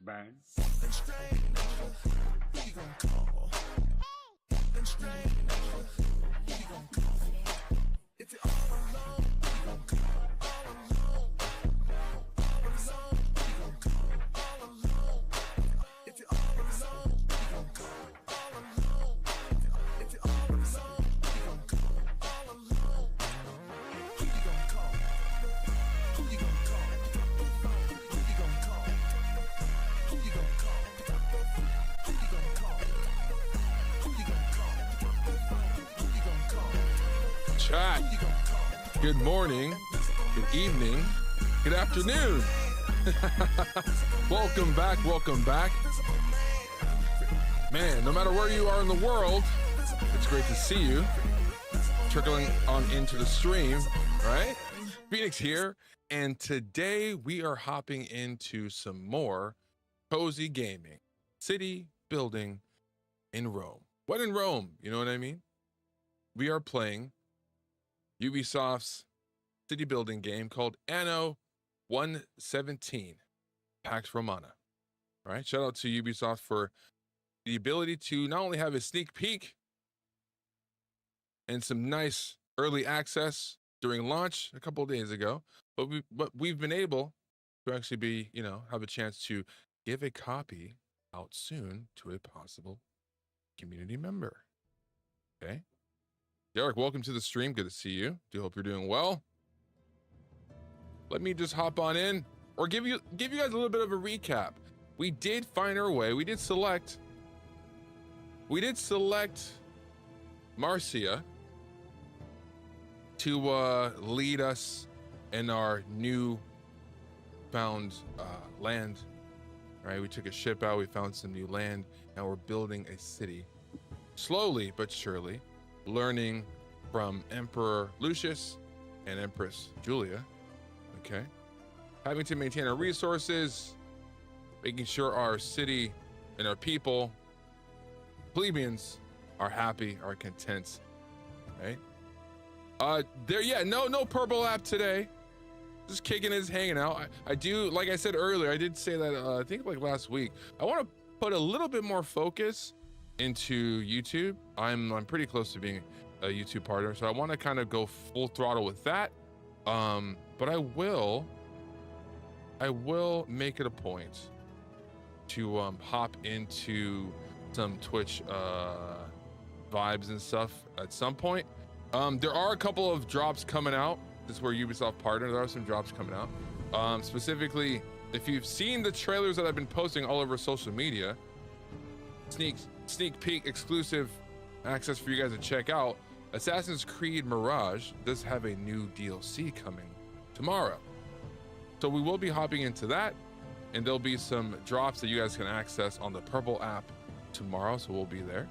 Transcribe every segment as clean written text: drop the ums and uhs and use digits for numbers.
Bang. Chat. Good morning, good evening, good afternoon. Welcome back, welcome back. Man, no matter where you are in the world, it's great to see you. Trickling on into the stream, right? Phoenix here, and today we are hopping into some more cozy gaming. City building in Rome. What in Rome? You know what I mean? We are playing Ubisoft's city building game called Anno 117, Pax Romana. All right, shout out to Ubisoft for the ability to not only have a sneak peek and some nice early access during launch a couple of days ago, but we've been able to actually have a chance to give a copy out soon to a possible community member. Okay. Derek, welcome to the stream. Good to see you. Do hope you're doing well. Let me just hop on in or give you guys a little bit of a recap. We did find our way. We did select Marcia to lead us in our new found land. Right? We took a ship out, we found some new land, and we're building a city. Slowly but surely, learning from Emperor Lucius and Empress Julia. Okay. Having to maintain our resources, making sure our city and our people, plebeians, are happy, are content. Right? No purple app today. Just kicking his hanging out. I do, like I said earlier, I did say that I think like last week. I want to put a little bit more focus into YouTube. I'm pretty close to being a YouTube partner, so I want to kind of go full throttle with that. But I will make it a point to hop into some Twitch vibes and stuff at some point. There are a couple of drops coming out. This is where Ubisoft partner. There are some drops coming out. Specifically, if you've seen the trailers that I've been posting all over social media, sneak peek exclusive access for you guys to check out. Assassin's Creed Mirage does have a new DLC coming tomorrow. So we will be hopping into that, and there'll be some drops that you guys can access on the Purple app tomorrow, so we'll be there.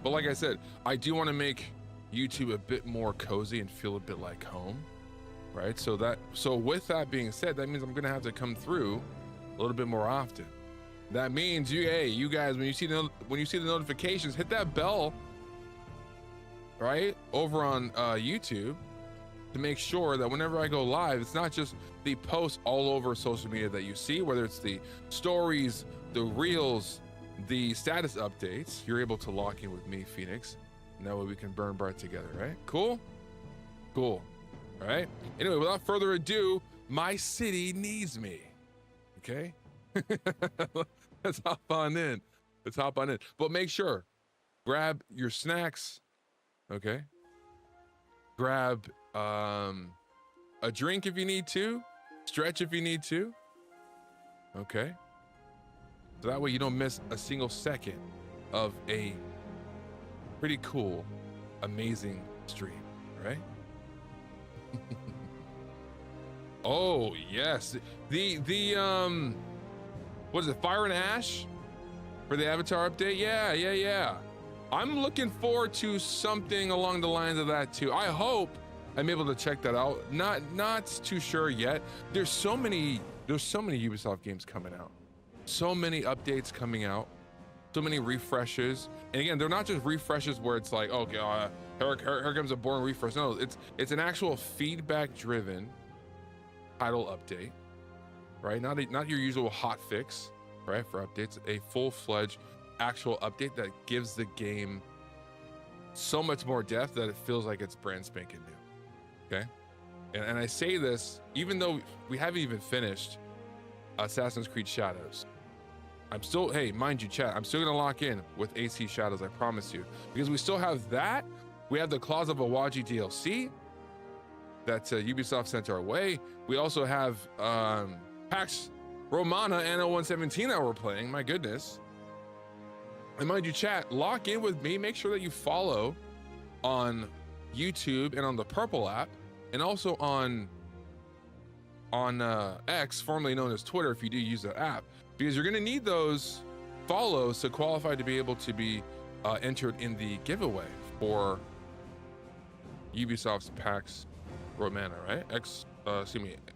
But like I said, I do want to make YouTube a bit more cozy and feel a bit like home, right? So with that being said, that means I'm gonna have to come through a little bit more often. That means you guys, when you see the notifications, hit that bell, right, over on YouTube, to make sure that whenever I go live, it's not just the posts all over social media that you see, whether it's the stories, the reels, the status updates. You're able to lock in with me, Phoenix, and that way we can burn bright together, right? Cool. All right. Anyway, without further ado, my city needs me. Okay. Let's hop on in. But make sure, grab your snacks. Okay. Grab a drink if you need to. Stretch if you need to. Okay. So that way you don't miss a single second of a pretty cool, amazing stream, right? Oh yes, the what is it, Fire and Ash for the Avatar update? Yeah. I'm looking forward to something along the lines of that too. I hope I'm able to check that out. Not too sure yet. There's so many Ubisoft games coming out, so many updates coming out. so many refreshes. And again, they're not just refreshes where it's like, okay, here comes a boring refresh. No, it's an actual feedback driven title update, right? Not your usual hot fix, right? For updates, a full-fledged actual update that gives the game so much more depth that it feels like it's brand spanking new. Okay, and I say this even though we haven't even finished Assassin's Creed Shadows. I'm still, hey, mind you, chat, I'm still gonna lock in with AC Shadows, I promise you, because we still have that. We have the Claws of Awaji DLC that Ubisoft sent our way. We also have Pax Romana Anno 117 that we're playing. My goodness. And mind you, chat, lock in with me. Make sure that you follow on YouTube and on the Purple app, and also on X, formerly known as Twitter, if you do use that app, because you're going to need those follows to qualify to be able to be entered in the giveaway for Ubisoft's Pax Romana, right?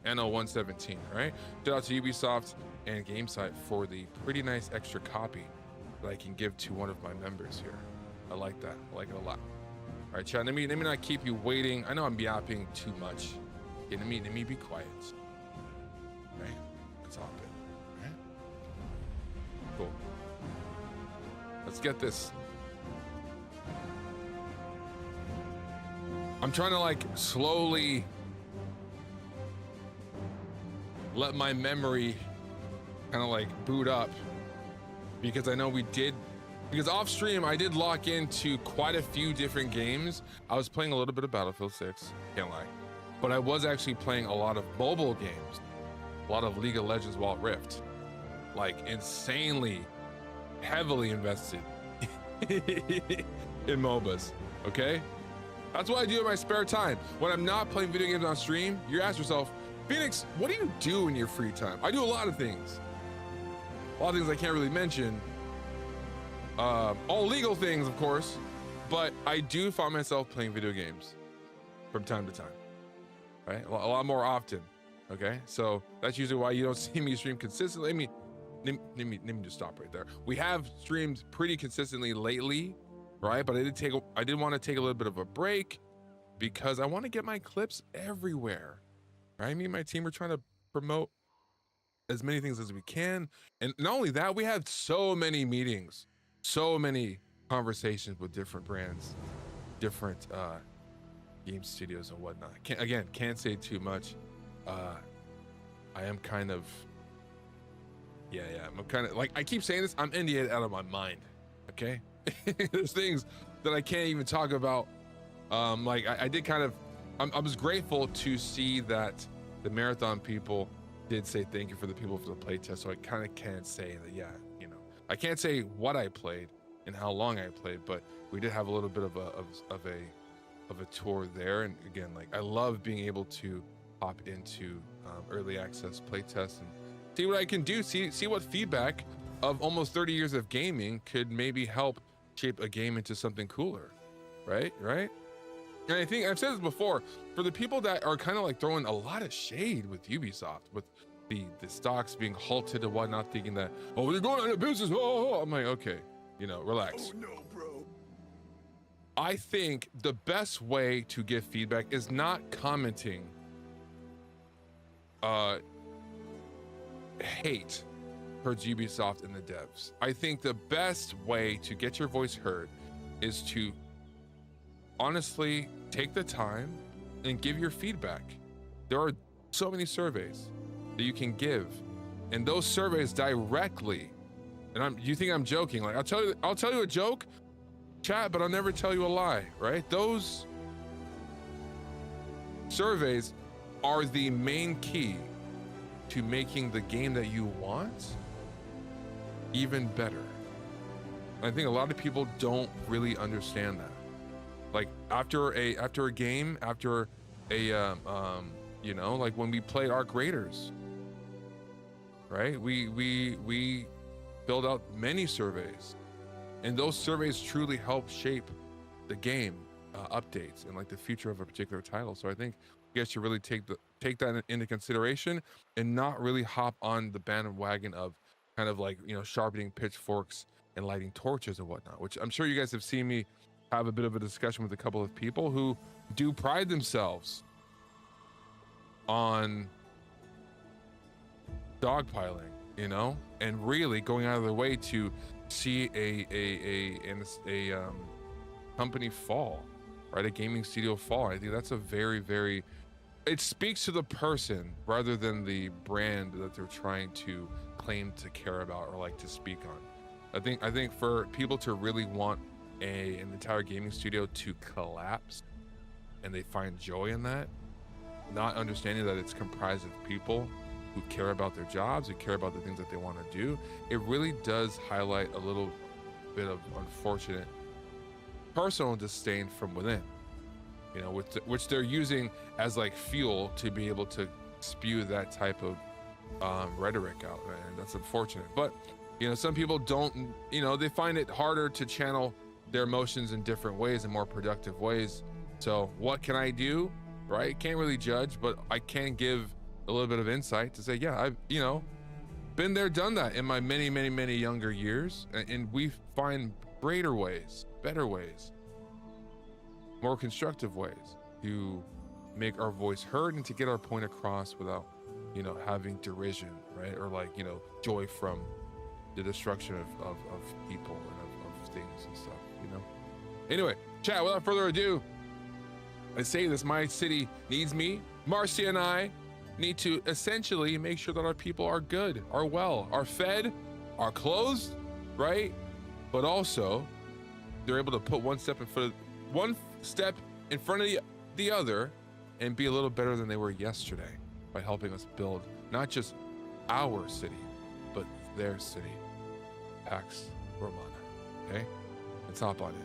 Anno 117, right? Shout out to Ubisoft and GameSite for the pretty nice extra copy that I can give to one of my members here. I like that. I like it a lot. All right, chat. Let me not keep you waiting. I know I'm yapping too much. Okay, let me be quiet. Right? That's all good. Right? Cool. Let's get this. I'm trying to like slowly let my memory kind of like boot up, because I know because off stream I did lock into quite a few different games. I was playing a little bit of Battlefield 6, can't lie, but I was actually playing a lot of mobile games, a lot of League of Legends Wild Rift, like insanely heavily invested in MOBAs. Okay, that's what I do in my spare time when I'm not playing video games on stream. You ask yourself, Phoenix, what do you do in your free time? I do a lot of things. A lot of things I can't really mention. All legal things, of course, but I do find myself playing video games from time to time, right? A lot more often, okay? So that's usually why you don't see me stream consistently. Let me just stop right there. We have streamed pretty consistently lately, right? But I did want to take a little bit of a break because I want to get my clips everywhere, right? Me and my team are trying to promote as many things as we can. And not only that, we have so many meetings, so many conversations with different brands, different game studios and whatnot. Can't say too much. I am kind of, I'm kind of like, I keep saying this, I'm NDA'd out of my mind, okay? There's things that I can't even talk about. Like I did kind of, I was grateful to see that the marathon people did say thank you for the people for the playtest, so I kind of can't say that, yeah, you know, I can't say what I played and how long I played, but we did have a little bit of a tour there. And again, like I love being able to hop into early access playtests and see what I can do, see what feedback of almost 30 years of gaming could maybe help shape a game into something cooler, right? And I think I've said this before, for the people that are kind of like throwing a lot of shade with Ubisoft, with the stocks being halted and whatnot, thinking that, oh, they're going out of business. Oh, I'm like, okay, you know, relax. Oh no, bro. I think the best way to give feedback is not commenting hate towards Ubisoft and the devs. I think the best way to get your voice heard is to honestly take the time and give your feedback. There are so many surveys that you can give, and those surveys directly, and you think I'm joking, like I'll tell you a joke, chat, but I'll never tell you a lie, right? Those surveys are the main key to making the game that you want even better. I think a lot of people don't really understand that. Like after a game, after a you know, like when we played Arc Raiders, right? We filled out many surveys, and those surveys truly help shape the game updates and like the future of a particular title. So I think you guys should really take that into consideration and not really hop on the bandwagon of kind of like, you know, sharpening pitchforks and lighting torches and whatnot, which I'm sure you guys have seen me have a bit of a discussion with a couple of people who do pride themselves on dogpiling, you know, and really going out of their way to see a company fall, right? A gaming studio fall. I think that's a very, very, it speaks to the person rather than the brand that they're trying to claim to care about or like to speak on. I think for people to really want an entire gaming studio to collapse and they find joy in that, not understanding that it's comprised of people who care about their jobs, who care about the things that they want to do, it really does highlight a little bit of unfortunate personal disdain from within, you know, which they're using as like fuel to be able to spew that type of rhetoric out, and that's unfortunate. But you know, some people don't, you know, they find it harder to channel their emotions in different ways and more productive ways. So what can I do, right? Can't really judge, but I can give a little bit of insight to say, yeah, I've, you know, been there, done that in my many younger years, and we find greater ways, better ways, more constructive ways to make our voice heard and to get our point across without, you know, having derision, right? Or like, you know, joy from the destruction of people and of things and stuff, you know? Anyway, chat, without further ado, I say this, my city needs me. Marcia and I need to essentially make sure that our people are good, are well, are fed, are clothed, right? But also, they're able to put one step in front of the other and be a little better than they were yesterday by helping us build not just our city, but their city, Pax Romana, okay? Let's hop on in.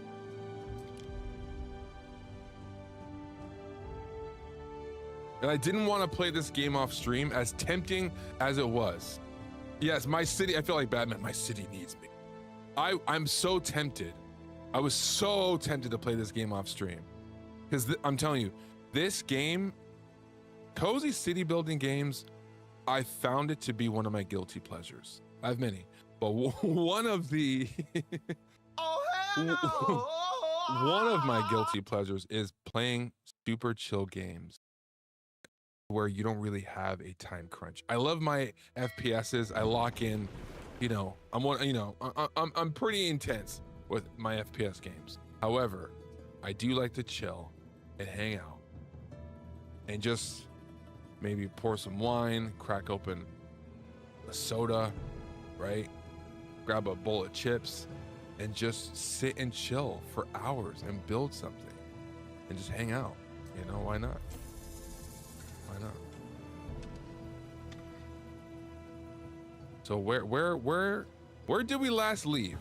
And I didn't want to play this game off stream, as tempting as it was. Yes, my city, I feel like Batman, my city needs me. I'm so tempted. I was so tempted to play this game off stream. Because I'm telling you, this game, cozy city building games, I found it to be one of my guilty pleasures. I have many, but one of the one of my guilty pleasures is playing super chill games where you don't really have a time crunch. I love my FPSs. I lock in, you know, I'm pretty intense with my FPS games. However, I do like to chill and hang out and just maybe pour some wine, crack open a soda, right? Grab a bowl of chips and just sit and chill for hours and build something and just hang out. You know, why not? Why not? So where did we last leave?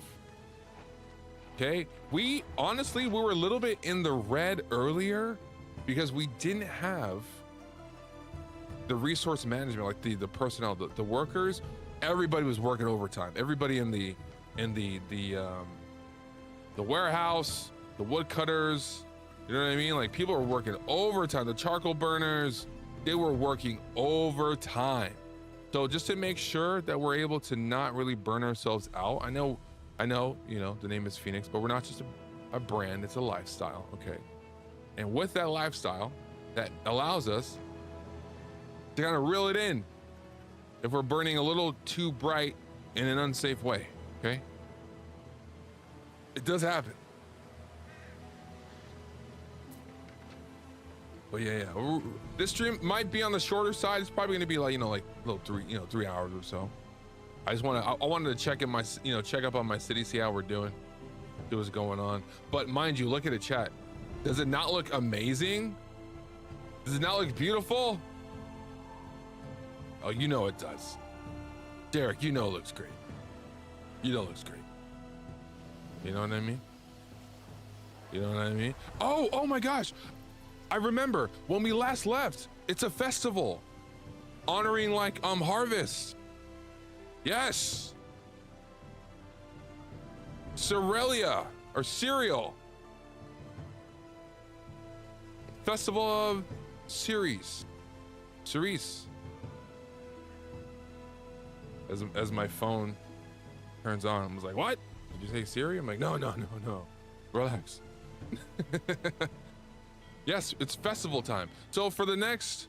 Okay, we were a little bit in the red earlier because we didn't have the resource management, like the personnel, the workers. Everybody was working overtime. Everybody in the warehouse, the woodcutters, you know what I mean? Like people were working overtime. The charcoal burners, they were working overtime. So just to make sure that we're able to not really burn ourselves out. I know, you know, the name is Phoenix, but we're not just a brand, it's a lifestyle, okay? And with that lifestyle, that allows us to kind of reel it in if we're burning a little too bright in an unsafe way, okay? It does happen. But yeah, this stream might be on the shorter side. It's probably gonna be like, you know, like a little 3 hours or so. I wanted to check up on my city, see how we're doing, see what's going on. But mind you, look at the chat. Does it not look amazing? Does it not look beautiful? Oh, you know it does. Derek, you know it looks great. You know it looks great. You know what I mean? You know what I mean? Oh my gosh. I remember when we last left, it's a festival honoring like harvest. Yes. Cerealia or cereal. Festival of Ceres. As my phone turns on, I was like, what? Did you say Siri? I'm like, no, no, no, no. Relax. Yes, it's festival time. So for the next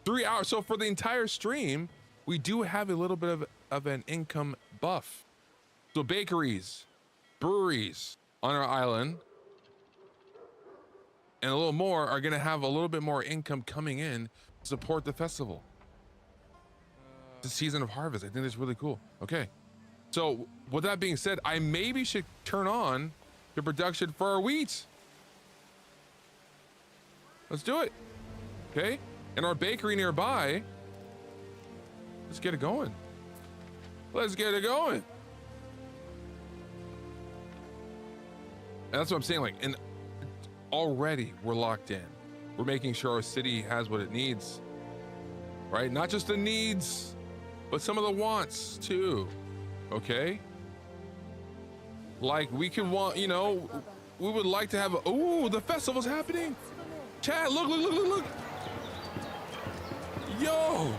3 hours, so for the entire stream, we do have a little bit of an income buff. So bakeries, breweries on our island, and a little more are gonna have a little bit more income coming in to support the festival. The season of harvest, I think that's really cool. Okay, so with that being said, I maybe should turn on the production for our wheat. Let's do it, okay? And our bakery nearby, let's get it going. Let's get it going. And that's what I'm saying, like, and already we're locked in. We're making sure our city has what it needs, right? Not just the needs, but some of the wants too, okay? Like we could want, you know, we would like to have, oh, the festival's happening. Chat, look, look, look, look, look. Yo.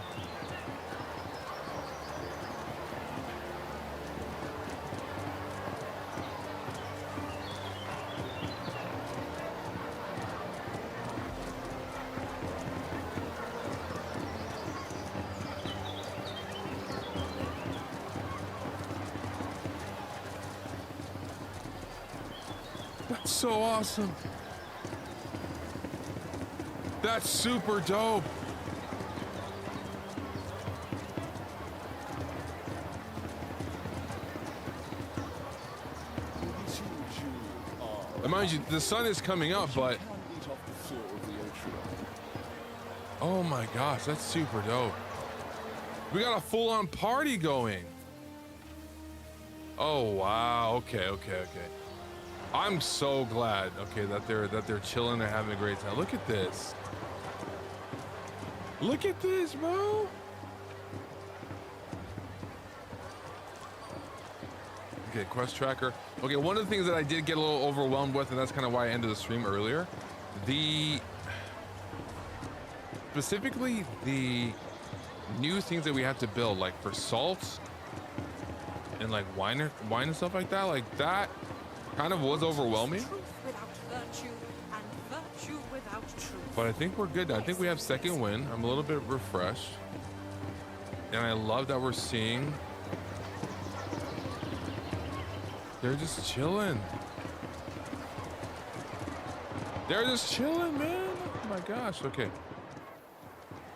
That's so awesome. That's super dope. And mind you, the sun is coming up, but oh my gosh, that's super dope. We got a full-on party going. Oh wow, okay, okay, okay. I'm so glad, okay, that they're chilling, they're having a great time. Look at this. Look at this, bro. Okay, quest tracker. Okay, one of the things that I did get a little overwhelmed with, and that's kind of why I ended the stream earlier, specifically the new things that we have to build, like for salt and like wine and stuff like that, kind of was overwhelming. But I think we're good now. I think we have second wind. I'm a little bit refreshed. And I love that we're seeing. They're just chilling. They're just chilling, man. Oh my gosh. Okay.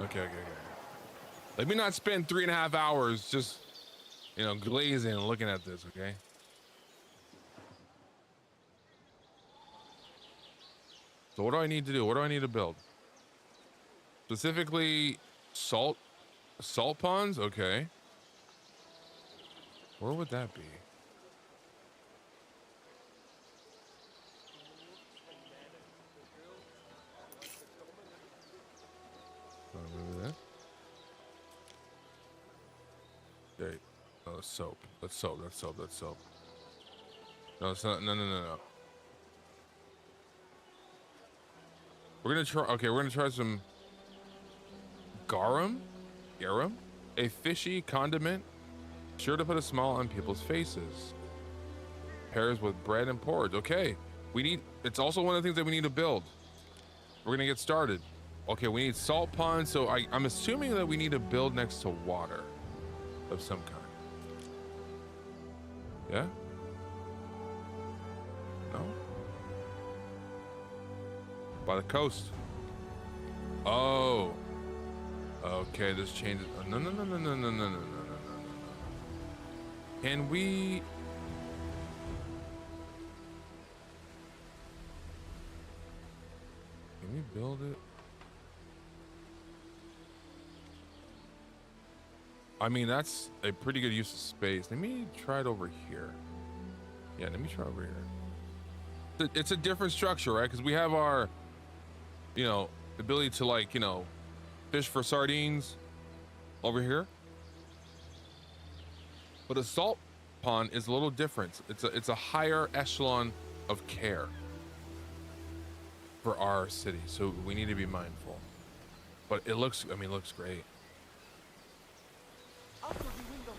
Okay. Let me not spend 3.5 hours just, you know, glazing and looking at this, okay? So what do I need to do? What do I need to build? Specifically, salt ponds? Okay. Where would that be? Maybe that? Okay. Oh, soap. That's soap. No, it's not. No. We're gonna try some garum, a fishy condiment, sure to put a smile on people's faces. Pairs with bread and porridge. Okay, it's also one of the things that we need to build. We're gonna get started. Okay, we need salt ponds, so I'm assuming that we need to build next to water of some kind. Yeah? No? By the coast. Oh. Okay, this changes. No. Can we build it? I mean, that's a pretty good use of space. Let me try it over here. Yeah, let me try over here. It's a different structure, right? Because we have our, you know, ability to, like, you know, fish for sardines over here. But a salt pond is a little different. It's a higher echelon of care for our city, so we need to be mindful. But it looks, I mean, it looks great.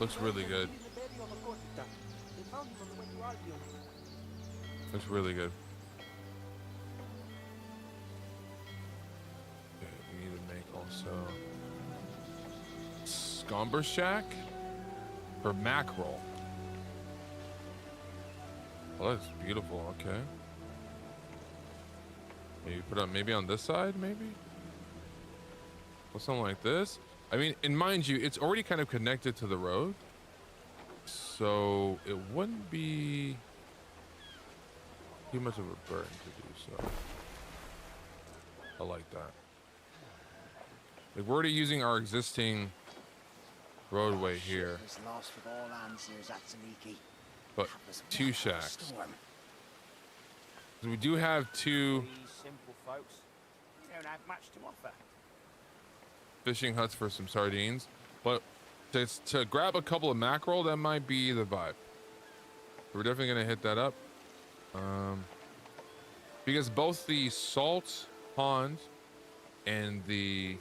Looks really good. It's really good. Okay, we need to make also Scomber Shack for mackerel. Oh, that's beautiful. Okay. Maybe put up maybe on this side, maybe? Or something like this. I mean, and mind you, it's already kind of connected to the road. So it wouldn't be too much of a burden to do so. I like that. Like we're already using our existing roadway here. But 2 shacks. We do have 2 simple folks. Don't have much to offer. Fishing huts for some sardines, but to grab a couple of mackerel, that might be the vibe. We're definitely gonna hit that up, because both the salt pond and the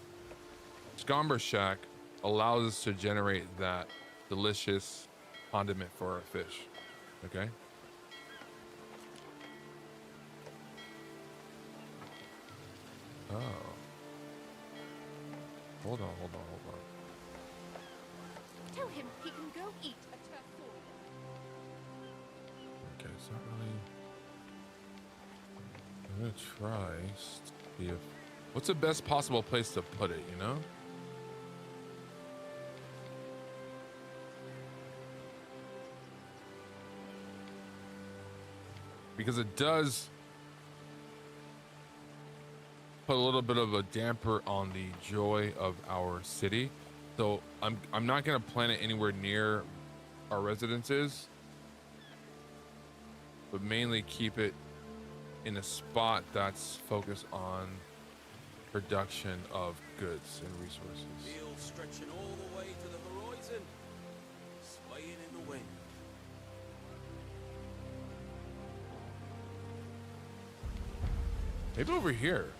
Scomber Shack allows us to generate that delicious condiment for our fish. Okay. Oh. Hold on. Tell him he can go eat a turtle. Okay, it's not really. I'm gonna try see if. What's the best possible place to put it? You know. Because it does put a little bit of a damper on the joy of our city. So I'm not gonna plant it anywhere near our residences, but mainly keep it in a spot that's focused on production of goods and resources. Field stretching all the way to the horizon, swaying in the wind. Maybe over here.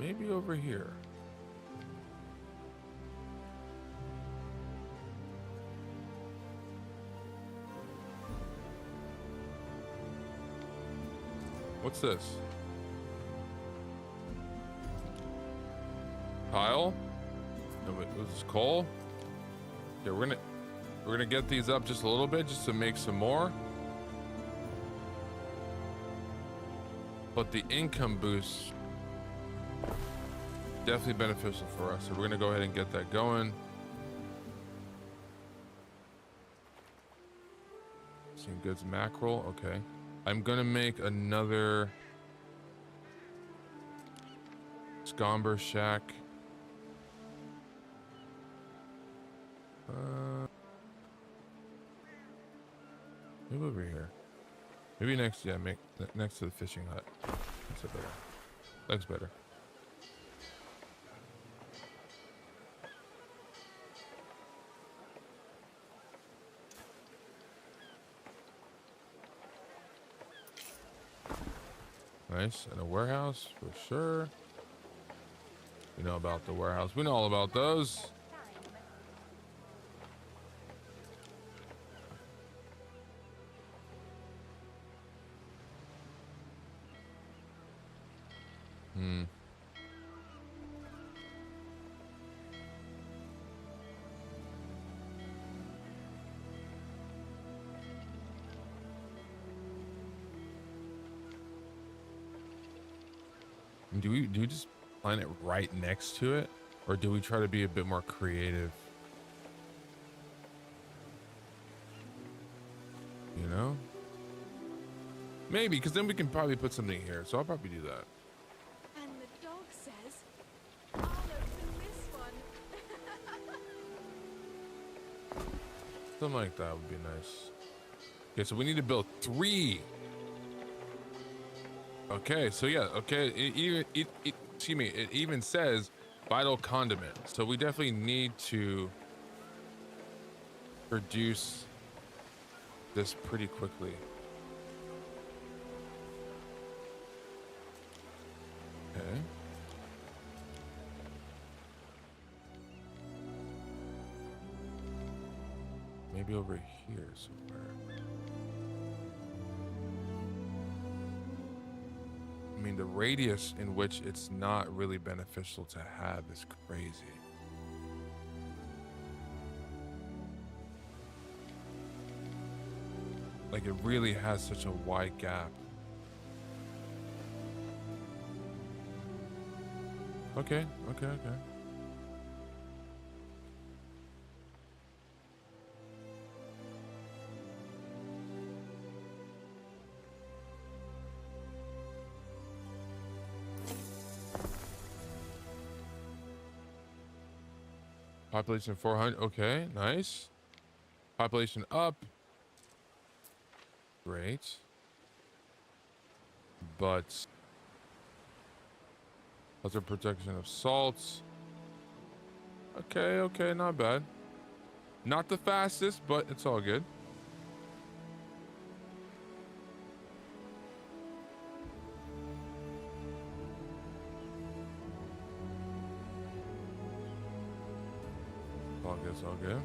Maybe over here. What's this? Tile? No, wait, was this coal? Yeah, we're gonna get these up just a little bit just to make some more. But the income boost definitely beneficial for us, so we're gonna go ahead and get that going. Seeing goods mackerel, okay. I'm gonna make another Scomber Shack. Maybe over here. Maybe next, yeah, make next to the fishing hut. That's a better. That's better. Nice, and a warehouse for sure. We know about the warehouse. We know all about those. Do we just plant it right next to it, or do we try to be a bit more creative? You know, maybe, because then we can probably put something here. So I'll probably do that. And the dog says, "I'll open this one." Something like that would be nice. Okay, so we need to build 3. Okay, so yeah, okay, excuse me, it even says vital condiment. So we definitely need to produce this pretty quickly. Okay. Maybe over here somewhere. I mean, the radius in which it's not really beneficial to have is crazy. Like, it really has such a wide gap. Okay. Population 400. Okay, nice. Population up. Great. But other protection of salts. Okay, not bad. Not the fastest, but it's all good. It's all good.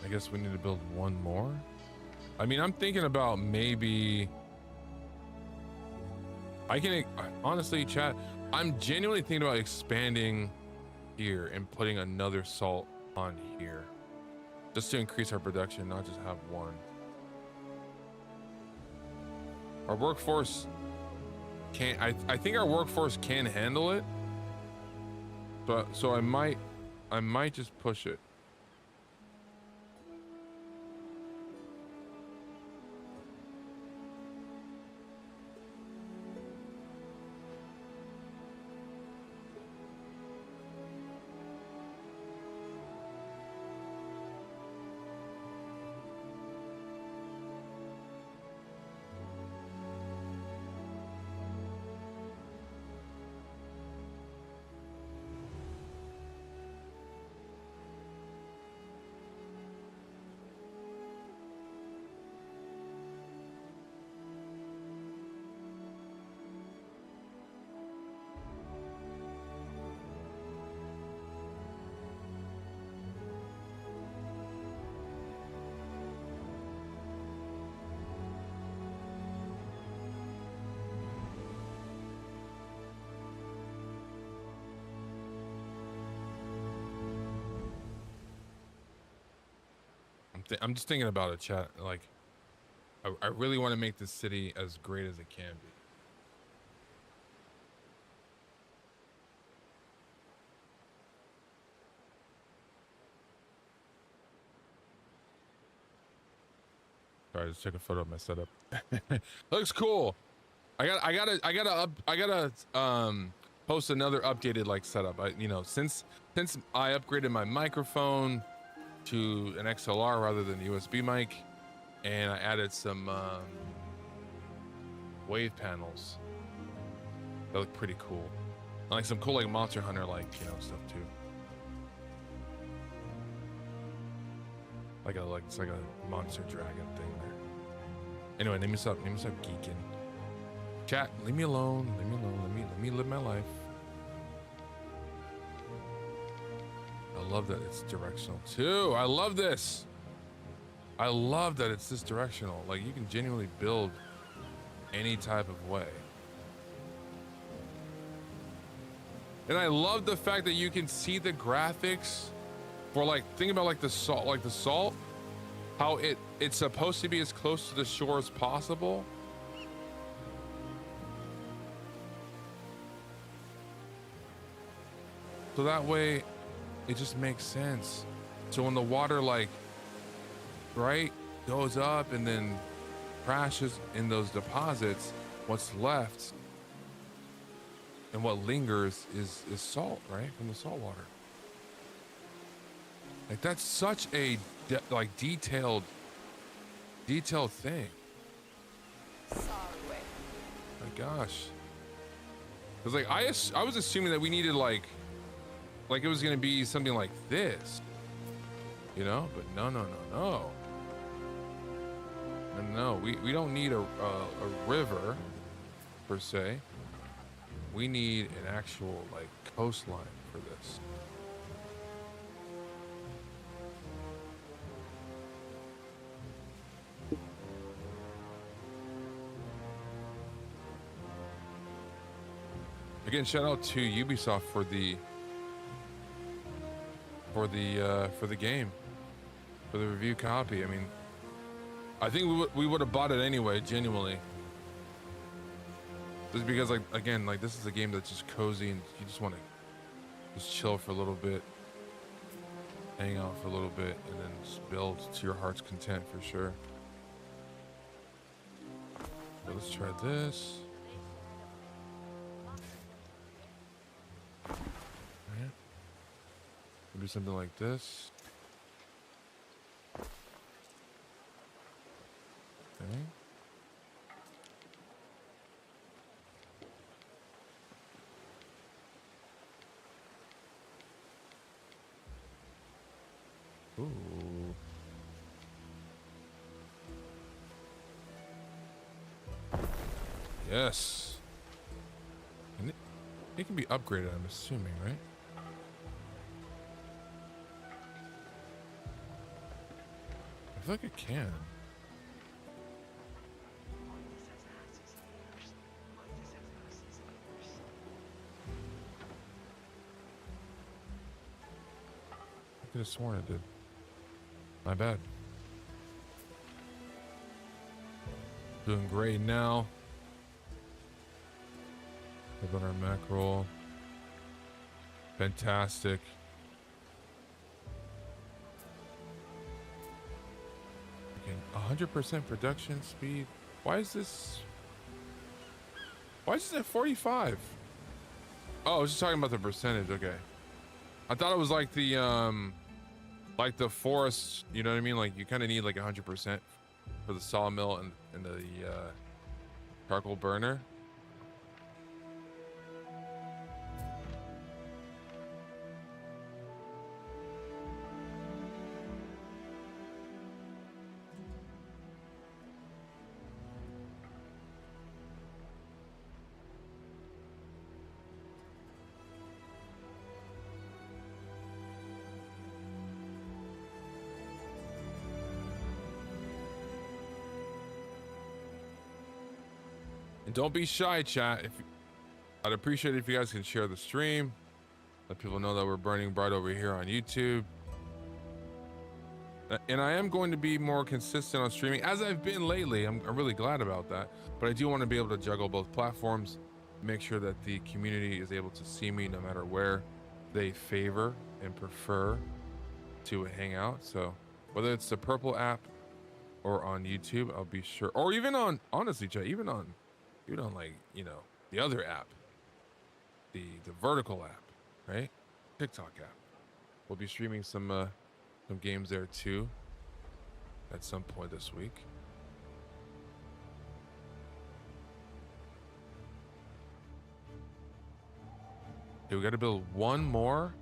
I guess we need to build one more. I mean, I'm thinking about maybe I can honestly, chat, I'm genuinely thinking about expanding here and putting another salt on here just to increase our production, not just have one. Our workforce can't, I think our workforce can handle it, but so I might just push it. I'm just thinking about it, chat. Like, I really want to make this city as great as it can be. All right, let's take a photo of my setup. Looks cool. I gotta post another updated like setup. Since I upgraded my microphone to an XLR rather than USB mic, and I added some wave panels that look pretty cool, like some cool like Monster Hunter stuff too. It's like a monster dragon thing there. Anyway, let me stop geeking. Chat, leave me alone. Let me live my life. I love that it's directional too. I love this. I love that it's this directional. Like, you can genuinely build any type of way. And I love the fact that you can see the graphics for think about the salt, how it's supposed to be as close to the shore as possible. So that way it just makes sense. So when the water goes up and then crashes in those deposits, what's left and what lingers is salt, right? From the salt water. Like, that's such a detailed thing. My gosh. Because I was assuming that we needed like it was gonna be something like this, you know, but no. No, we don't need a river per se. We need an actual like coastline for this. Again, shout out to Ubisoft for the game, for the review copy. I mean, I think we would have bought it anyway, genuinely. Just because, like, again, like this is a game that's just cozy and you just want to just chill for a little bit, hang out for a little bit, and then just build to your heart's content for sure. So let's try this. Right. Maybe something like this. Okay. Ooh. Yes. And it can be upgraded, I'm assuming, right? I feel like it can. I could have sworn it did. My bad. Doing great now. Live on our mackerel. Fantastic. Again, 100% production speed. Why is this at 45? Oh, I was just talking about the percentage. Okay. I thought it was like the forest, you know what I mean? Like you kind of need like 100% for the sawmill and the charcoal burner. And don't be shy, chat. I'd appreciate it if you guys can share the stream. Let people know that we're burning bright over here on YouTube. And I am going to be more consistent on streaming, as I've been lately. I'm really glad about that. But I do want to be able to juggle both platforms, make sure that the community is able to see me no matter where they favor and prefer to hang out. So whether it's the Purple app or on YouTube, I'll be sure, or even on, honestly, chat, even on like, you know, the other app, the vertical app, right? TikTok app. We'll be streaming some games there too at some point this week. Okay, we got to build one more.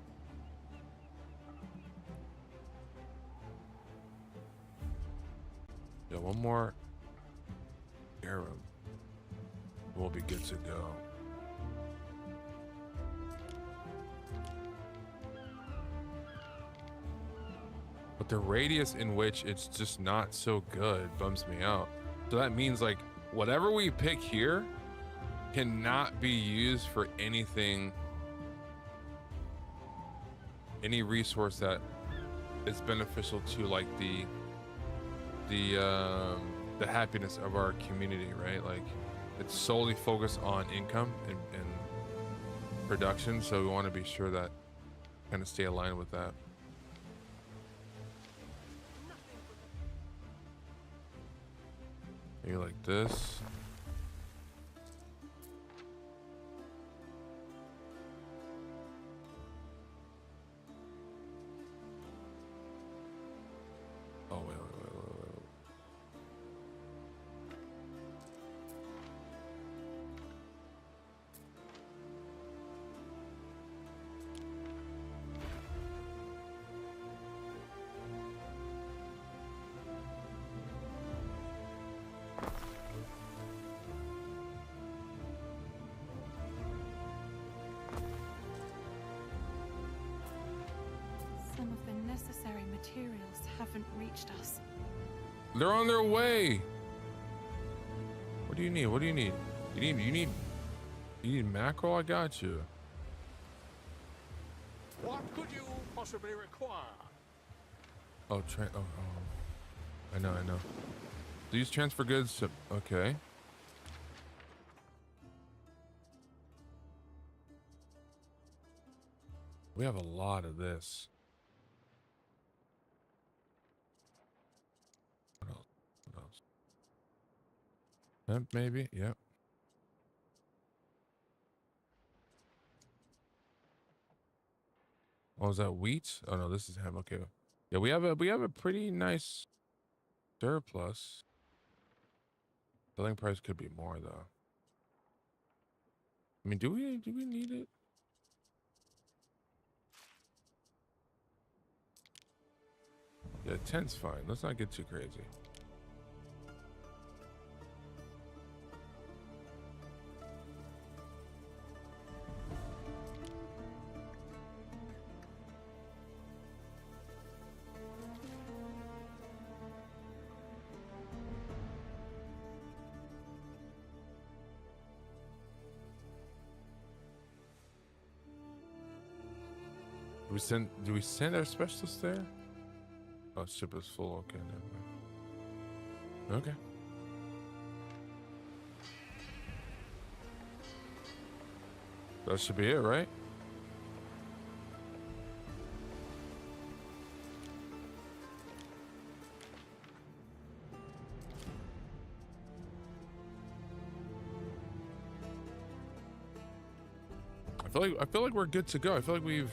Yeah, one more arrow. We'll be good to go. But the radius in which it's just not so good bums me out. So that means like whatever we pick here cannot be used for anything, any resource that is beneficial to like the happiness of our community, right? Like it's solely focused on income and production, so we want to be sure that kind of stay aligned with that. Maybe like this. Oh, wait. reached us. They're on their way. What do you need? What do you need? You need mackerel? I got you. What could you possibly require? Oh, I know. These transfer goods. Okay. We have a lot of this. What else? Hemp, maybe? Yep. Oh, is that wheat? Oh no, this is hemp. Okay. Yeah, we have a pretty nice surplus. Selling price could be more though. I mean, do we need it? Yeah, 10's fine. Let's not get too crazy. Do we send our specialist there? Oh, ship is full. Okay, never mind. Okay. That should be it, right? I feel like we're good to go. I feel like we've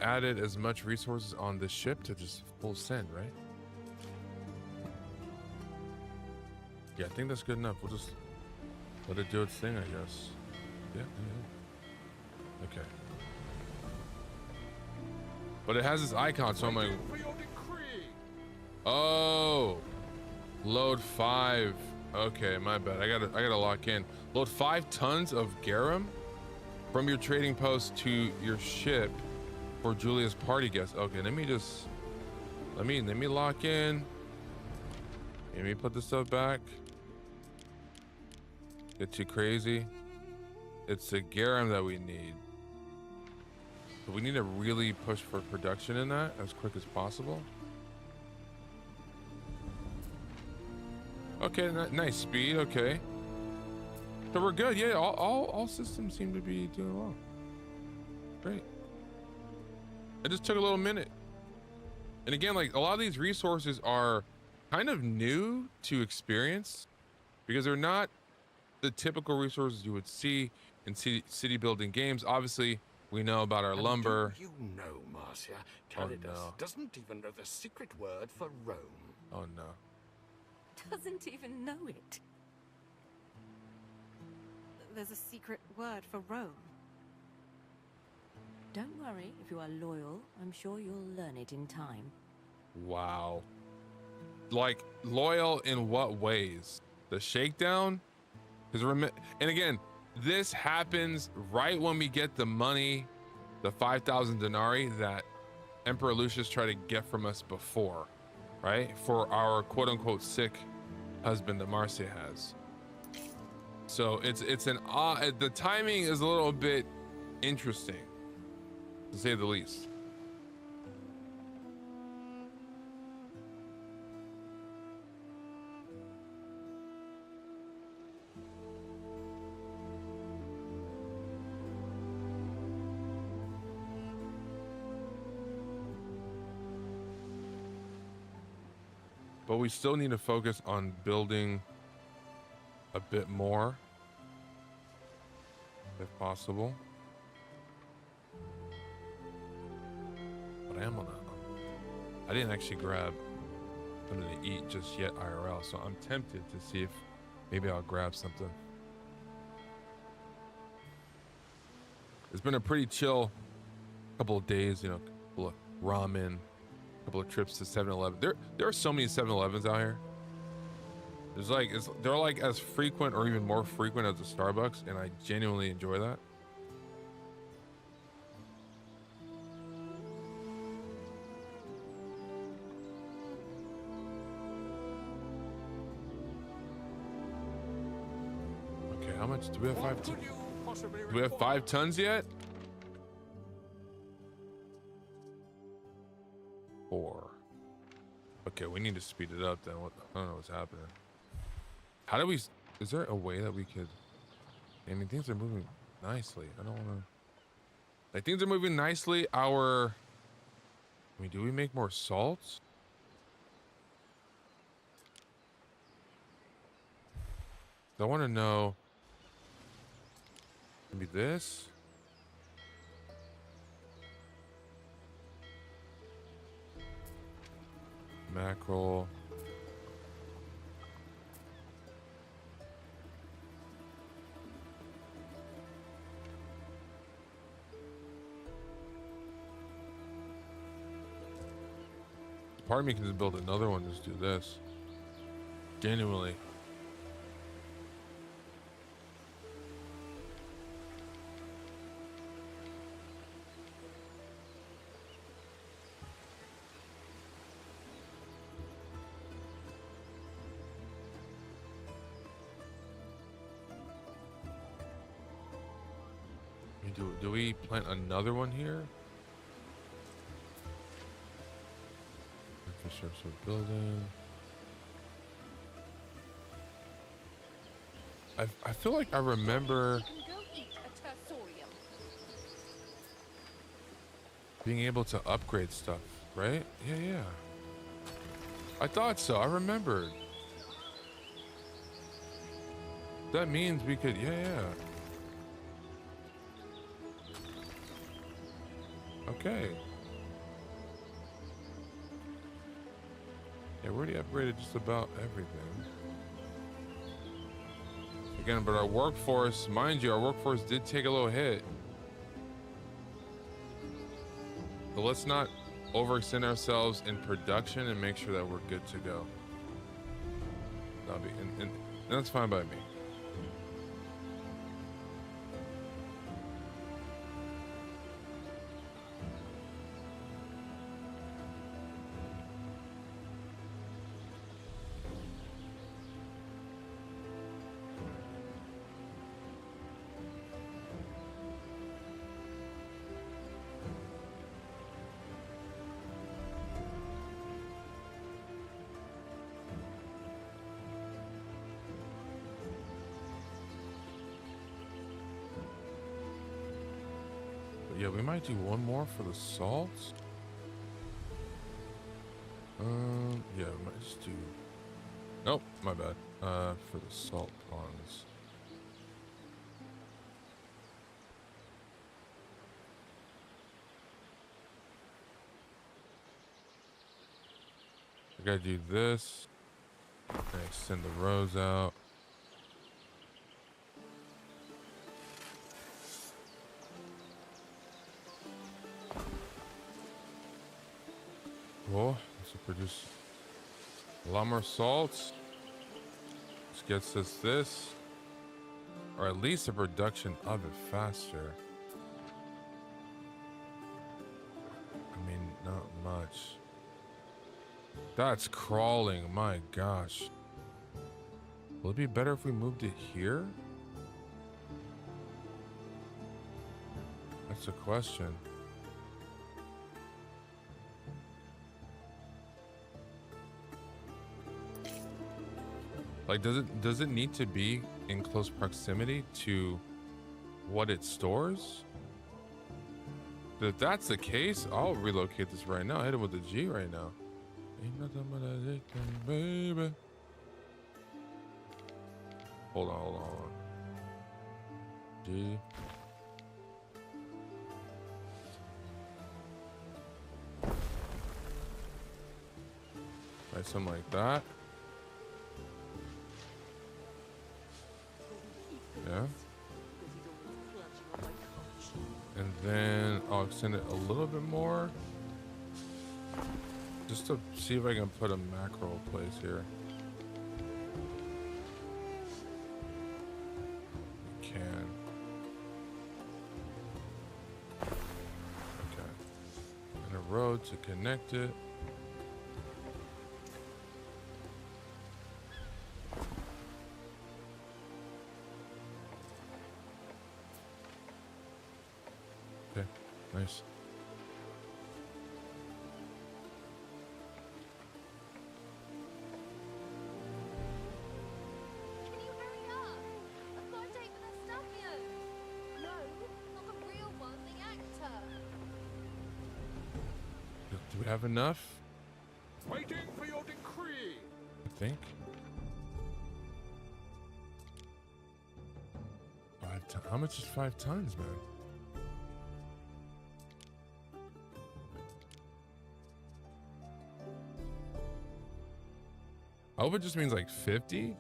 added as much resources on this ship to just full send, right? Yeah, I think that's good enough. We'll just let it do its thing, I guess. Yeah. Okay. But it has this icon, so I'm like, oh, load 5. Okay, my bad. I gotta lock in. Load 5 tons of garum from your trading post to your ship for Julia's party guests. Okay, let me lock in. Let me put this stuff back. Get too crazy. It's the garum that we need. So we need to really push for production in that as quick as possible. Okay, nice speed. Okay, so we're good. Yeah, all systems seem to be doing well. Great. It just took a little minute. And again, like a lot of these resources are kind of new to experience because they're not the typical resources you would see in city building games. Obviously, we know about our lumber. Do you know, Marcia, Oh, Calidus no. doesn't even know the secret word for Rome. Oh no. Doesn't even know it. There's a secret word for Rome. Don't worry, if you are loyal, I'm sure you'll learn it in time. Wow. Like loyal in what ways? The shakedown? And again, this happens right when we get the money, the 5,000 denarii that Emperor Lucius tried to get from us before, right? For our quote unquote sick husband that Marcia has. So it's the timing is a little bit interesting, to say the least. But we still need to focus on building a bit more, if possible. But I didn't actually grab something to eat just yet IRL, so I'm tempted to see if maybe I'll grab something. It's been a pretty chill couple of days, you know, a couple of ramen, a couple of trips to 7-Eleven. There are so many 7-Elevens out here. There's like they're like as frequent or even more frequent as the Starbucks, and I genuinely enjoy that. how much? Do we have What 5 could you possibly Do we have require? 5 tons yet? 4. Okay, we need to speed it up then. I don't know what's happening. How do we? Is there a way that we could? I mean, things are moving nicely. I don't want to. Like, things are moving nicely. I mean, do we make more salts? I want to know. Maybe this. Mackerel. Part of me can just build another one, just do this. Genuinely. Do we plant another one here? Infrastructure building. I feel like I remember You can go eat a tersorium. being able to upgrade stuff, right? Yeah. I thought so. I remembered. That means we could, yeah. Okay. Yeah, we already upgraded just about everything. Again, but our workforce, mind you, our workforce did take a little hit. So let's not overextend ourselves in production and make sure that we're good to go. That'll be, and that's fine by me. Yeah, we might do one more for the salts. Yeah, we might just do. Nope, my bad. For the salt ponds. I gotta do this. And extend the rows out. Cool. This will produce a lot more salts. This gets us this. Or at least a production of it faster. I mean, not much. That's crawling, my gosh. Will it be better if we moved it here? That's the question. Like, does it need to be in close proximity to what it stores? If that's the case, I'll relocate this right now. Hit it with the G right now. Ain't nothing but a dick, baby. Hold on. G. Right, something like that. Yeah. And then I'll extend it a little bit more. Just to see if I can put a macro place here. We can. Okay. And a road to connect it. Nice. Can you hurry up? I've got a date with Eustabio. No, not the real one, the actor. Do we have enough? Waiting for your decree. I think. 5 tons. How much is 5 tons, man? I hope it just means like 50.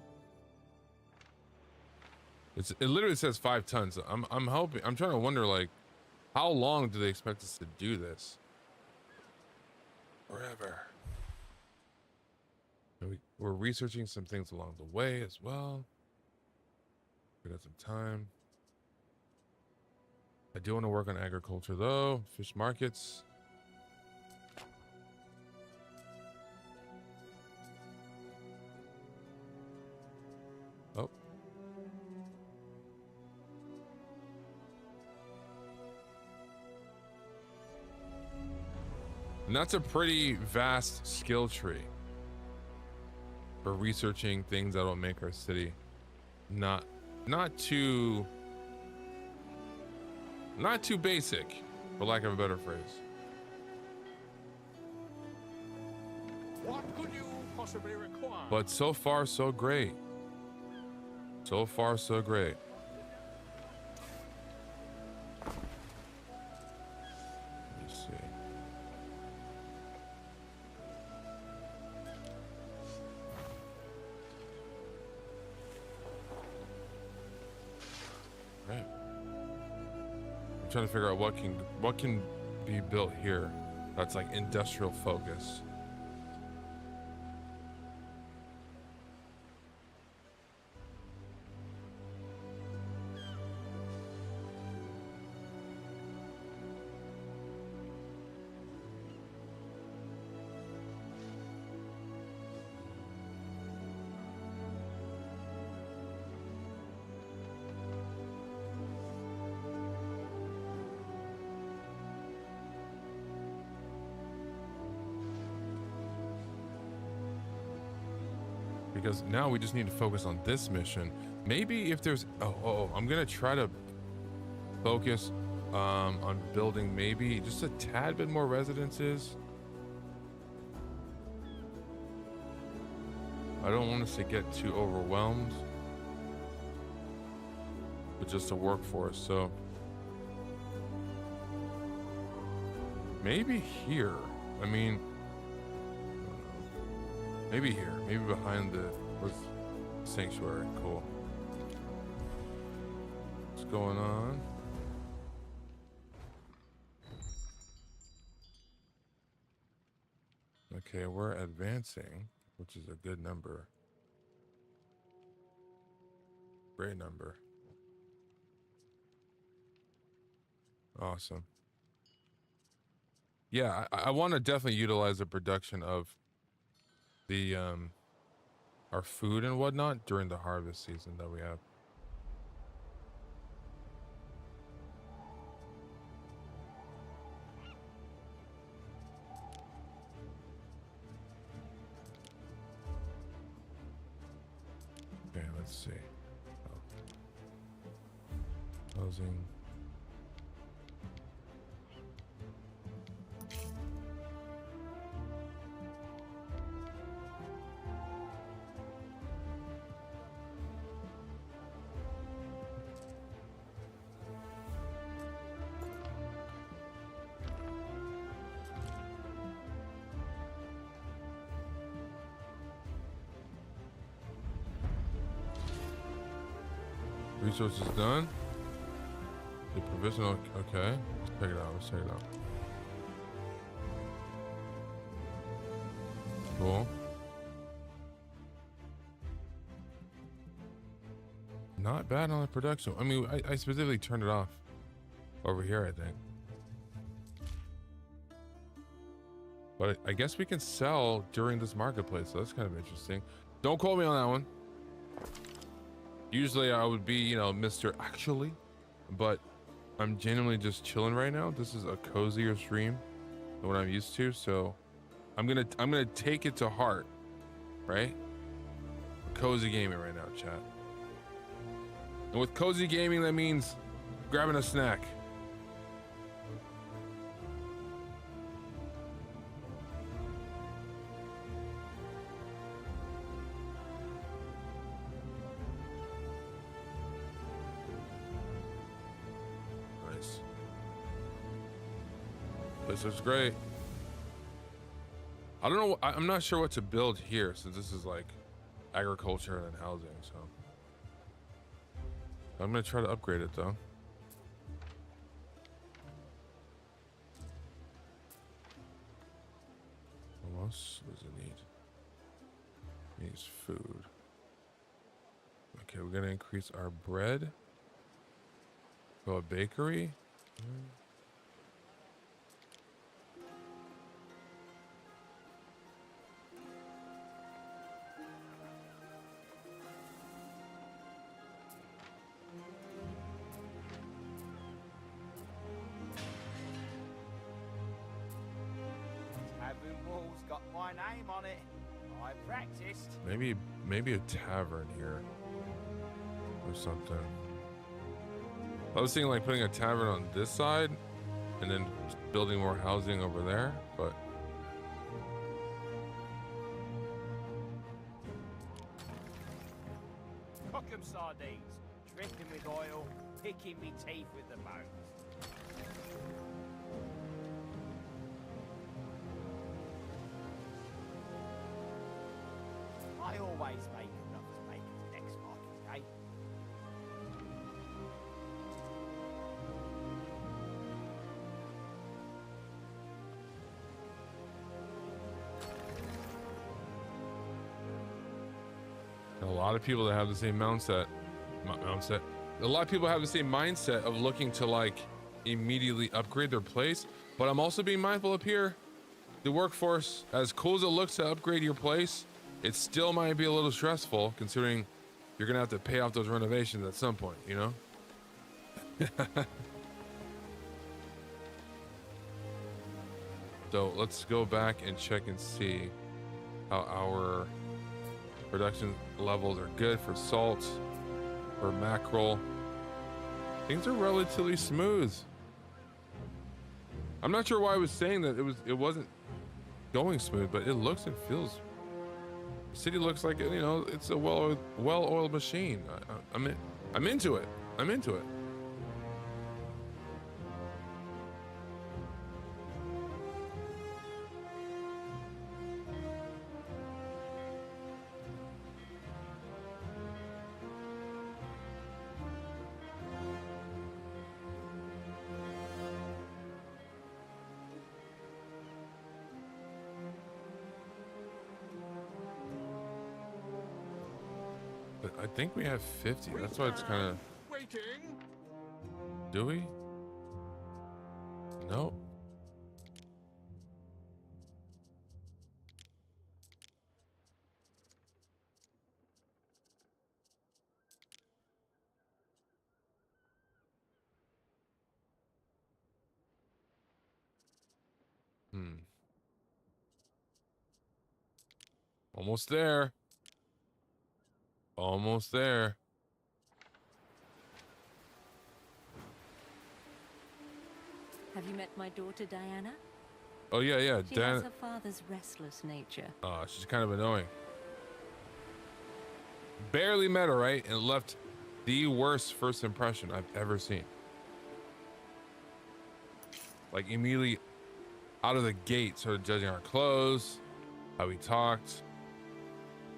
It literally says 5 tons. I'm hoping. I'm trying to wonder, like, how long do they expect us to do this? Forever. We're researching some things along the way as well. We got some time. I do want to work on agriculture though. Fish markets. Oh. And that's a pretty vast skill tree for researching things that will make our city not too basic, for lack of a better phrase. What could you possibly require? But so far so great. So far so great. Let me see. Right. I'm trying to figure out what can be built here that's like industrial focus. Because now we just need to focus on this mission. Maybe if there's I'm gonna try to focus on building maybe just a tad bit more residences. I don't want us to get too overwhelmed with just a workforce, so maybe here. I mean, maybe here, maybe behind the sanctuary. Cool. What's going on? Okay, we're advancing, which is a good number. Great number. Awesome. Yeah, I want to definitely utilize the production of the our food and whatnot during the harvest season that we have. Okay, let's see. Housing. Resources done. The provisional. Okay, let's check it out. Let's check it out. Cool. Not bad on the production. I mean, I specifically turned it off over here, I think. But I guess we can sell during this marketplace, so that's kind of interesting. Don't quote me on that one. Usually I would be, you know, Mr. Actually, but I'm genuinely just chilling right now. This is a cozier stream than what I'm used to, so I'm gonna take it to heart, right? Cozy gaming right now, chat. And with cozy gaming, that means grabbing a snack. Nice. This looks great. I don't know. I'm not sure what to build here since this is like agriculture and housing, so I'm gonna try to upgrade it though. What else does it need? It needs food. Okay, we're gonna increase our bread. Go a bakery. Tavern wall's got my name on it. I practiced. Maybe a tavern here or something. I was thinking like putting a tavern on this side and then building more housing over there, but Cock 'em sardines, dripping with oil, picking me teeth with the bones. I always make enough to make it the next market day. a lot of people that have the same mindset. A lot of people have the same mindset of looking to like immediately upgrade their place, but I'm also being mindful up here. The workforce, as cool as it looks to upgrade your place, it still might be a little stressful considering you're gonna have to pay off those renovations at some point, you know? So let's go back and check and see how our production levels are good for salt, for mackerel. Things are relatively smooth. I'm not sure why I was saying that it wasn't going smooth, but it looks and feels. The city looks like, you know, it's a well-oiled machine. I'm into it. I'm into it. I think we have 50. That's why it's kind of. Waiting. Do we? No. Almost there. Almost there. Have you met my daughter, Diana? Oh, yeah. She has her father's restless nature. She's kind of annoying. Barely met her, right? And left the worst first impression I've ever seen. Like, immediately out of the gate, started judging our clothes, how we talked.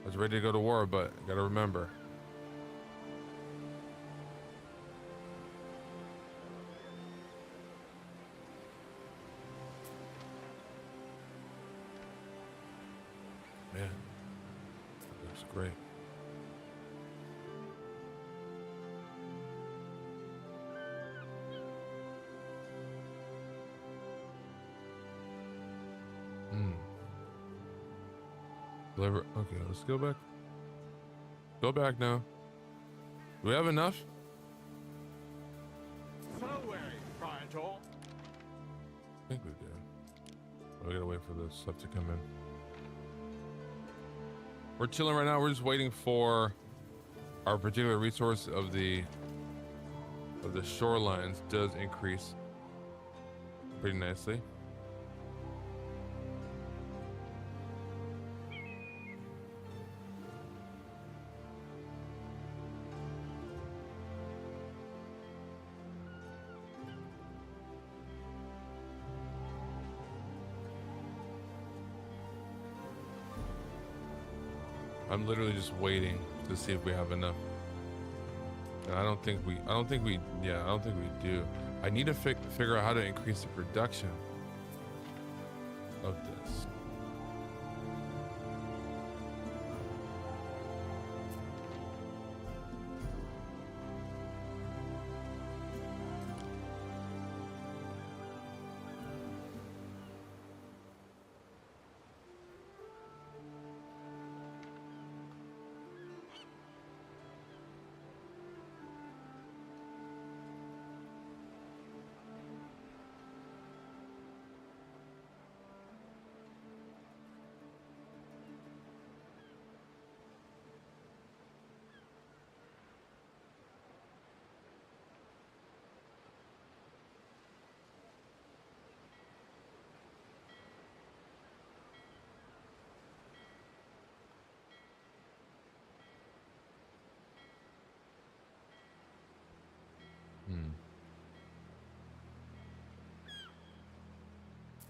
I was ready to go to war, but I gotta remember. Man, that looks great. Deliver. Okay, let's go back. Go back now. Do we have enough? So where I think we do. We gotta wait for this stuff to come in. We're chilling right now. We're just waiting for our particular resource of the shorelines does increase pretty nicely. I'm literally just waiting to see if we have enough. And I don't think we do. I need to figure out how to increase the production of this.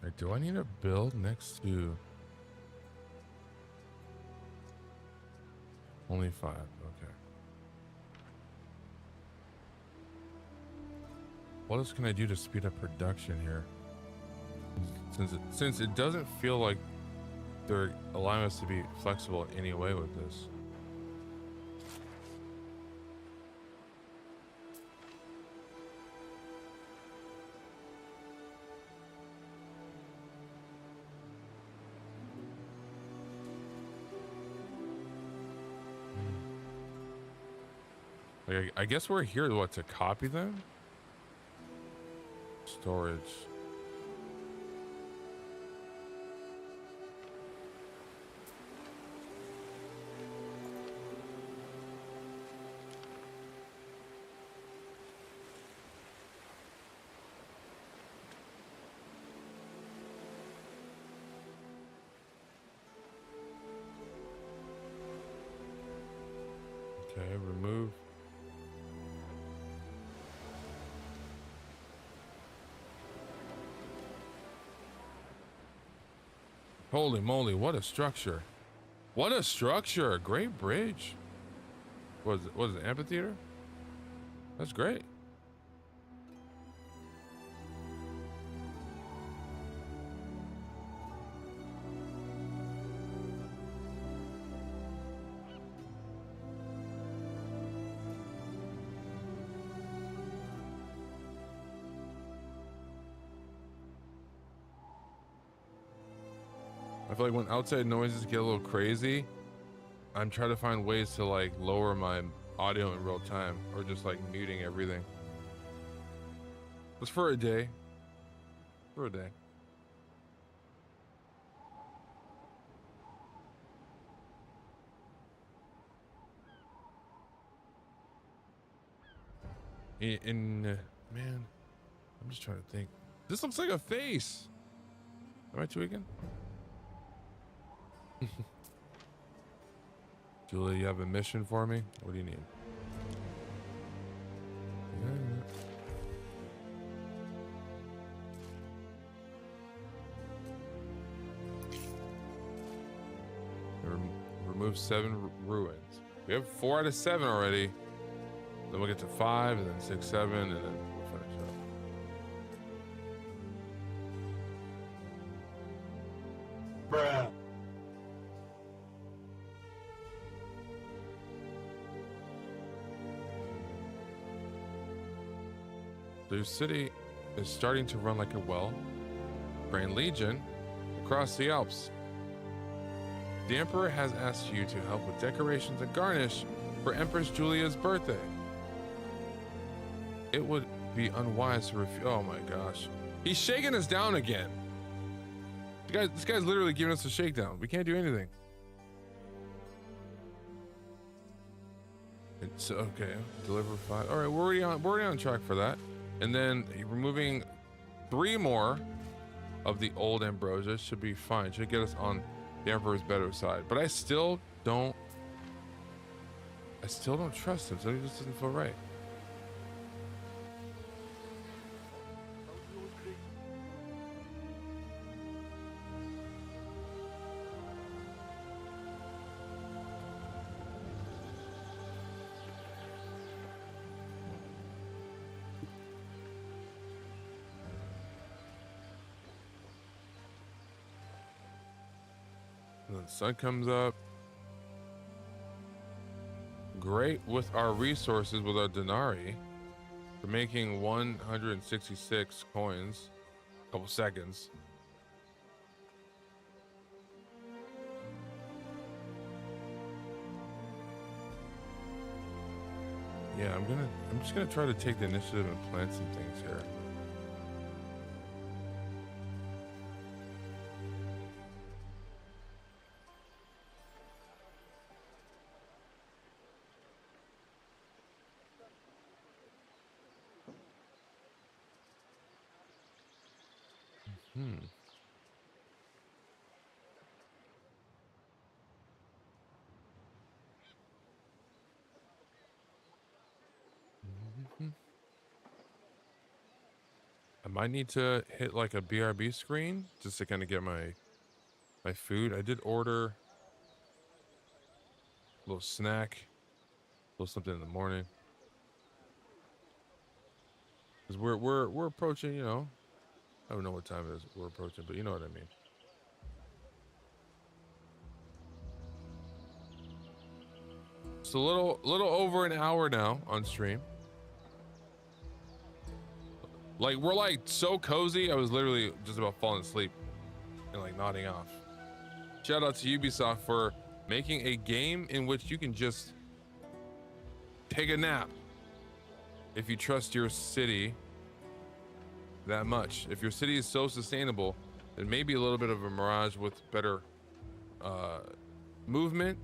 Right, do I need to build next to only 5? Okay. What else can I do to speed up production here? Since it doesn't feel like they're allowing us to be flexible in any way with this. Like, I guess we're here, what, to copy them? Storage. Okay, remove. Holy moly, what a structure. What a structure. Great bridge. What is it, amphitheater? That's great. I feel like when outside noises get a little crazy, I'm trying to find ways to like lower my audio in real time or just like muting everything. Just for a day. For a day. Man, I'm just trying to think. This looks like a face. Am I tweaking? Julie, you have a mission for me? What do you need? Remove 7 ruins. We have 4 out of 7 already. Then we'll get to 5, and then 6, 7, and then we'll finish up. Bruh. The city is starting to run like a well. Grand Legion across the Alps. The Emperor has asked you to help with decorations and garnish for Empress Julia's birthday. It would be unwise to refuse. Oh my gosh. He's shaking us down again. This guy's literally giving us a shakedown. We can't do anything. It's okay. Deliver 5. All right, we're already on track for that. And then removing 3 more of the old ambrosia should be fine. Should get us on the Emperor's better side. But I still don't trust him. Something just doesn't feel right. And then the sun comes up. Great with our resources, with our denarii. We're making 166 coins. A couple seconds. Yeah, I'm just gonna try to take the initiative and plant some things here. I might need to hit like a BRB screen just to kind of get my food. I did order a little snack, a little something in the morning. Cause we're approaching, you know, I don't know what time it is we're approaching, but you know what I mean. It's a little over an hour now on stream. Like, we're like so cozy, I was literally just about falling asleep and like nodding off. Shout out to Ubisoft for making a game in which you can just take a nap if you trust your city that much. If your city is so sustainable, then maybe a little bit of a Mirage with better movement,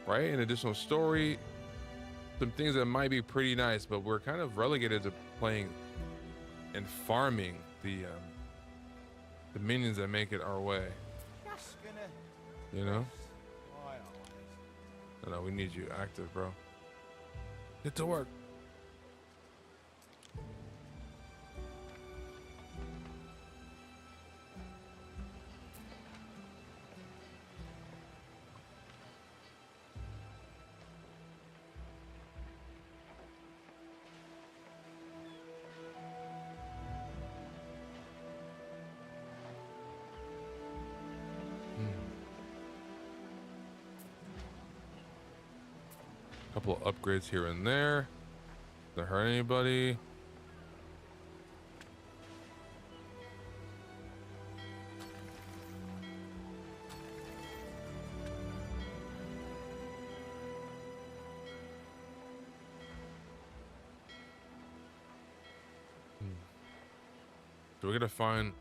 right? An additional story, some things that might be pretty nice, but we're kind of relegated to playing and farming the minions that make it our way. Just gonna. You know? My eyes. No, we need you active, bro. Get to work. Couple of upgrades here and there. Doesn't hurt anybody. So we're gonna find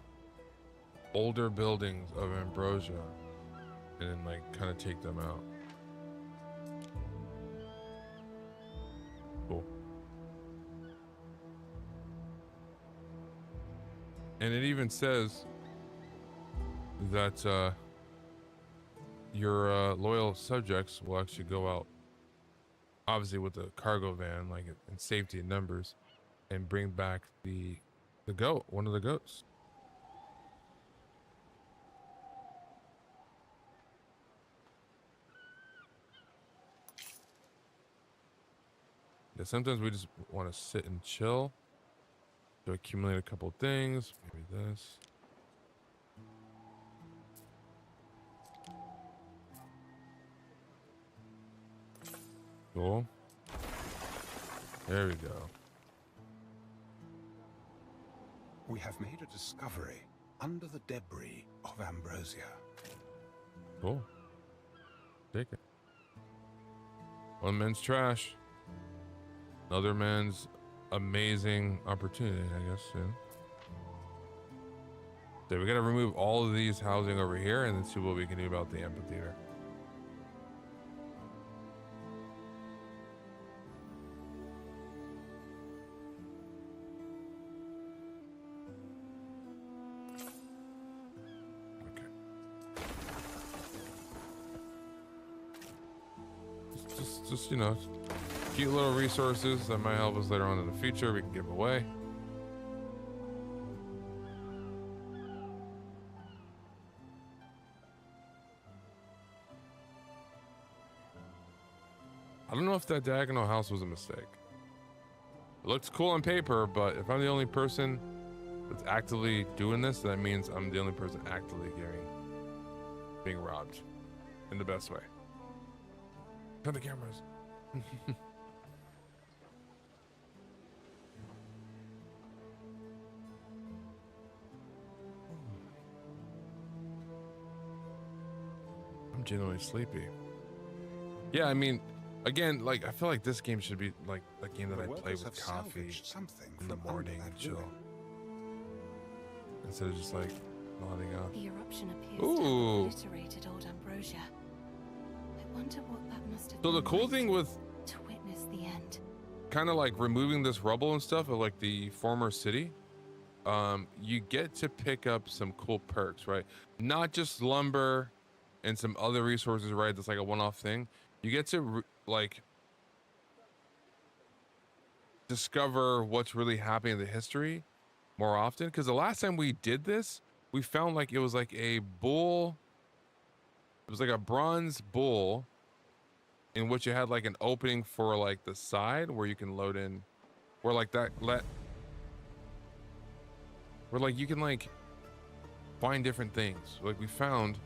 older buildings of Ambrosia and then like kind of take them out. Cool. And it even says that your loyal subjects will actually go out, obviously with the cargo van, like in safety in numbers, and bring back the goat, one of the goats. Yeah, sometimes we just want to sit and chill to accumulate a couple things. Maybe this. Cool. There we go. We have made a discovery under the debris of Ambrosia. Cool. Take it. One man's trash. Another man's amazing opportunity, I guess, yeah. So we gotta remove all of these housing over here and then see what we can do about the amphitheater. Just, you know, cute little resources that might help us later on in the future. We can give away. I don't know if that diagonal house was a mistake. It looks cool on paper, but if I'm the only person that's actively doing this, that means I'm the only person actively being robbed in the best way. Turn the cameras. I'm genuinely sleepy. Yeah, I mean, again, like I feel like this game should be like a game that I play with coffee in the morning and chill, instead of just like nodding off. The eruption appears to have obliterated old Ambrosia. I wonder what that must have been. So the cool thing with to witness the end, kind of like removing this rubble and stuff of like the former city, you get to pick up some cool perks, right? Not just lumber and some other resources, right? That's like a one-off thing. You get to like discover what's really happening in the history more often, because the last time we did this, we found like it was like a bull. It was like a bronze bull in which it had like an opening for like the side where you can load in, where like that where like you can like find different things. Like we found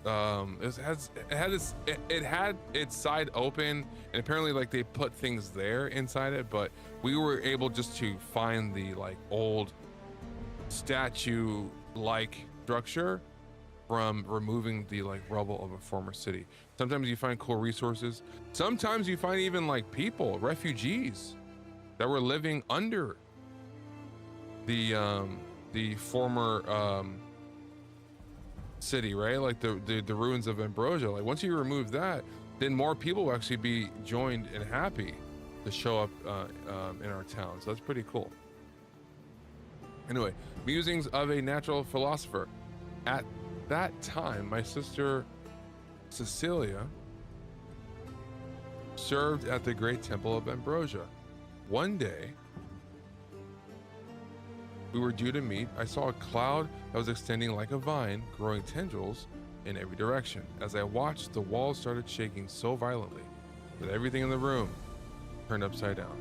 it had its side open, and apparently like they put things there inside it, but we were able just to find the like old statue like structure from removing the like rubble of a former city. Sometimes you find cool resources. Sometimes you find even like people, refugees that were living under the former city, right? Like the ruins of Ambrosia. Like once you remove that, then more people will actually be joined and happy to show up in our town. So that's pretty cool. Anyway, musings of a natural philosopher. At that time, my sister Cecilia served at the great temple of Ambrosia. One day, we were due to meet. I saw a cloud that was extending like a vine, growing tendrils in every direction. As I watched, the walls started shaking so violently that everything in the room turned upside down.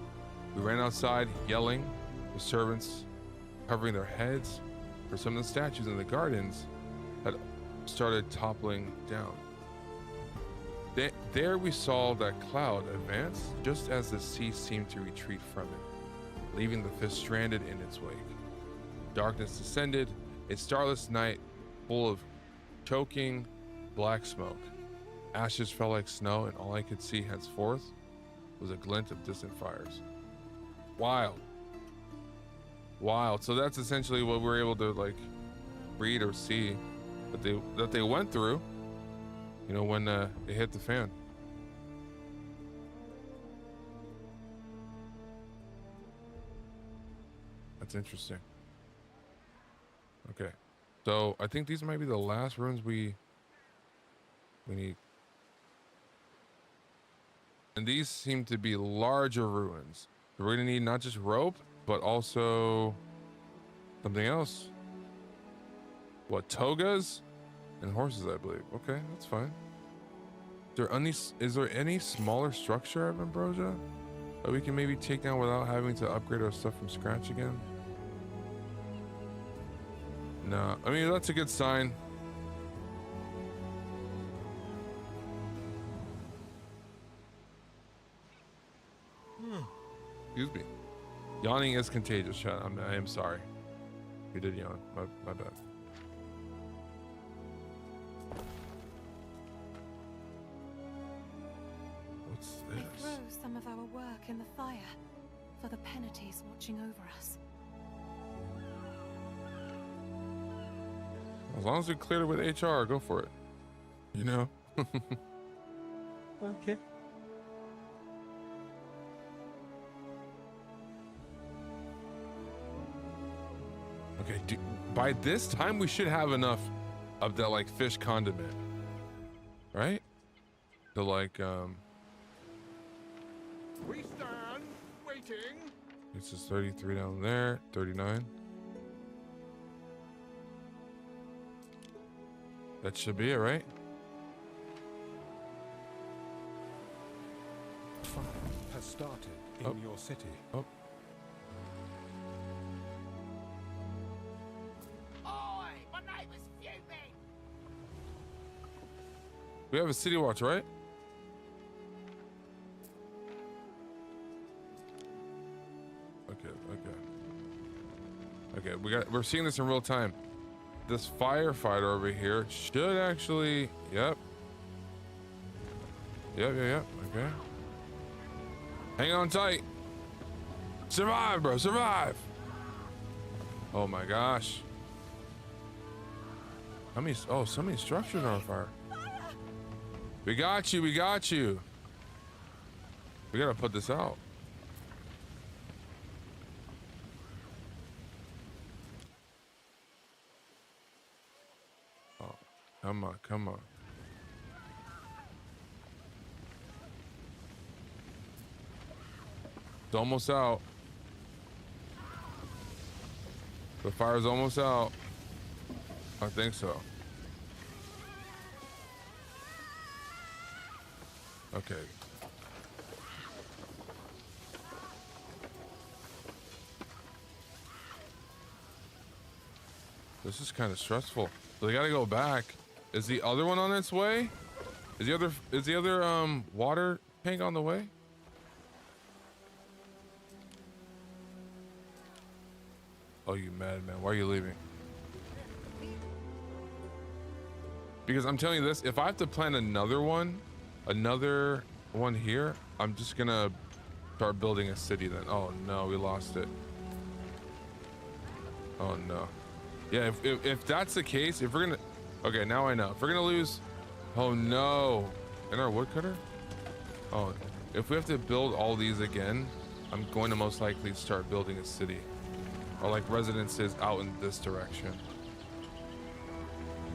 We ran outside, yelling, the servants covering their heads, for some of the statues in the gardens had started toppling down. There we saw that cloud advance just as the sea seemed to retreat from it, leaving the fish stranded in its wake. Darkness descended, a starless night full of choking black smoke. Ashes fell like snow, and all I could see henceforth was a glint of distant fires. Wild. So that's essentially what we were able to like read or see that they went through, you know, when it hit the fan. That's interesting. Okay, so I think these might be the last ruins we need. And these seem to be larger ruins. So we're gonna need not just rope, but also something else. What, togas and horses, I believe. Okay, that's fine. Is there any smaller structure of Ambrosia that we can maybe take down without having to upgrade our stuff from scratch again? No, I mean, that's a good sign. Excuse me. Yawning is contagious, chat. I am sorry. You did yawn. My bad. What's this? we throw some of our work in the fire for the penalties watching over us. As long as we cleared it with HR, go for it. You know? Okay. Okay, by this time we should have enough of that like fish condiment, right? To like We stand waiting. this is 33 down there, 39. That should be it, right? Fire has started in Oh. your city. Oh, Oi! My neighbour's fuming! we have a city watch, right? Okay, we're seeing this in real time. This firefighter over here should actually, yep. Okay. Hang on tight. Survive, bro, survive. Oh my gosh. How many, oh, so many structures are on fire. We got you, we got you. We gotta put this out. Oh, come on, come on. It's almost out. The fire's almost out. I think so. Okay. This is kind of stressful. So they gotta go back. Is the other one on its way? Is the other water tank on the way? Oh, you madman. Why are you leaving? Because I'm telling you this, if I have to plant another one here, I'm just gonna start building a city then. Oh no, we lost it. Oh no. Yeah, if that's the case, if we're gonna, okay, now I know. If we're gonna lose, oh no, in our woodcutter? Oh, if we have to build all these again, I'm going to most likely start building a city. Or like residences out in this direction.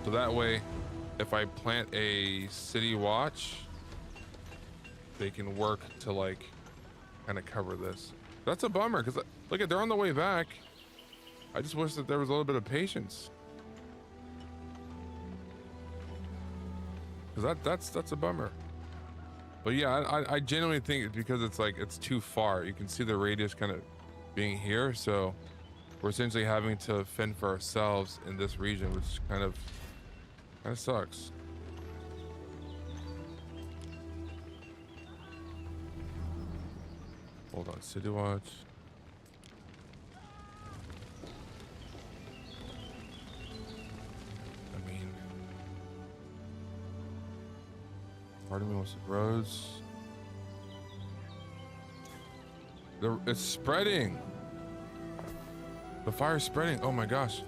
So that way, if I plant a city watch, they can work to like kind of cover this. That's a bummer because look at, they're on the way back. I just wish that there was a little bit of patience. Cause that's a bummer. But yeah, I genuinely think it's because it's like, it's too far. You can see the radius kind of being here. So we're essentially having to fend for ourselves in this region, which kind of sucks. Hold on, city watch. I mean, part of me wants the roads. It's spreading. The fire's spreading. Oh my gosh.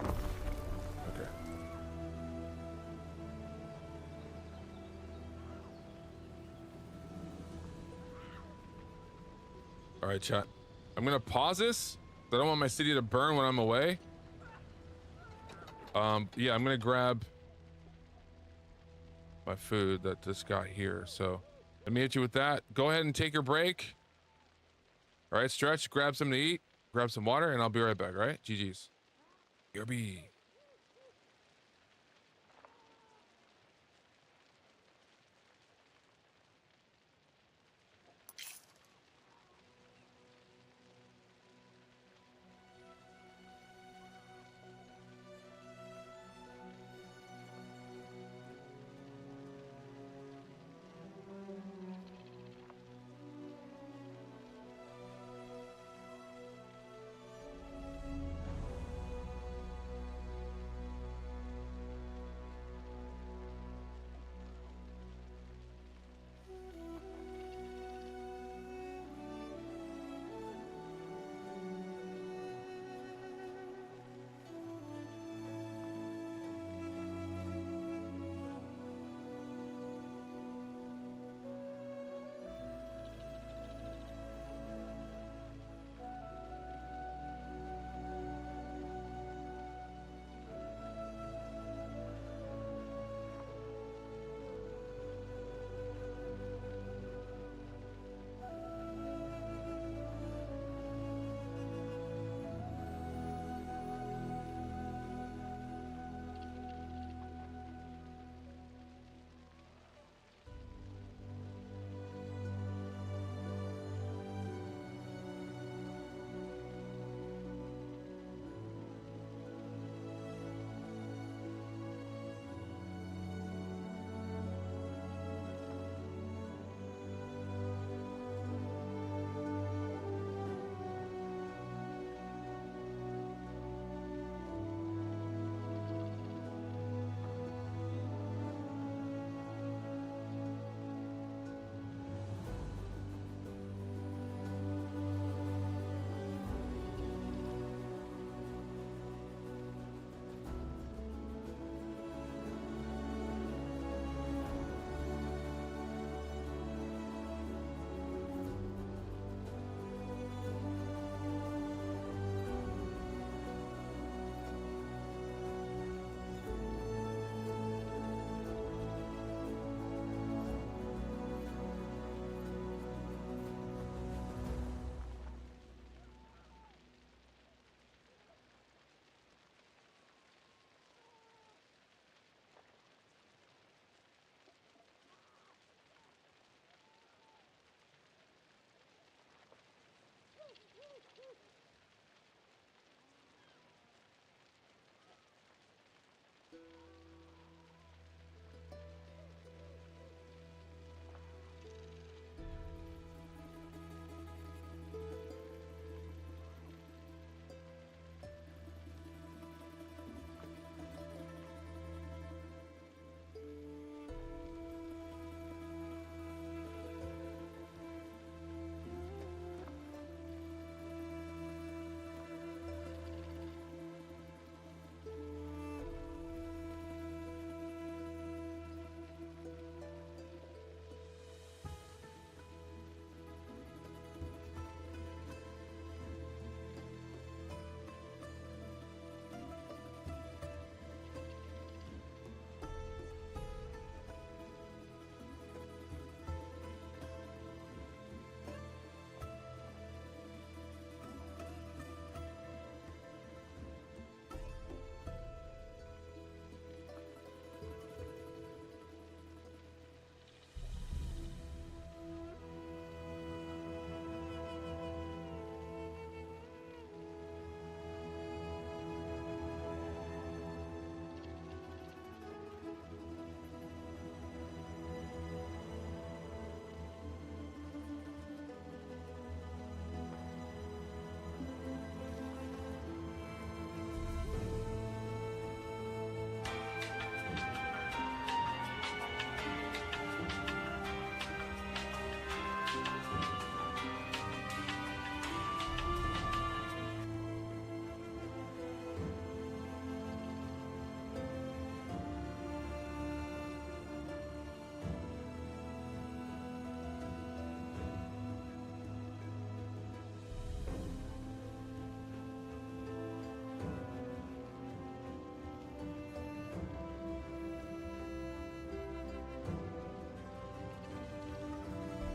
Okay. All right, chat. I'm gonna pause this. I don't want my city to burn when I'm away. Yeah, I'm gonna grab my food that just got here. So let me hit you with that. Go ahead and take your break. All right, stretch, grab something to eat, grab some water, and I'll be right back, all right? GG's. BRB.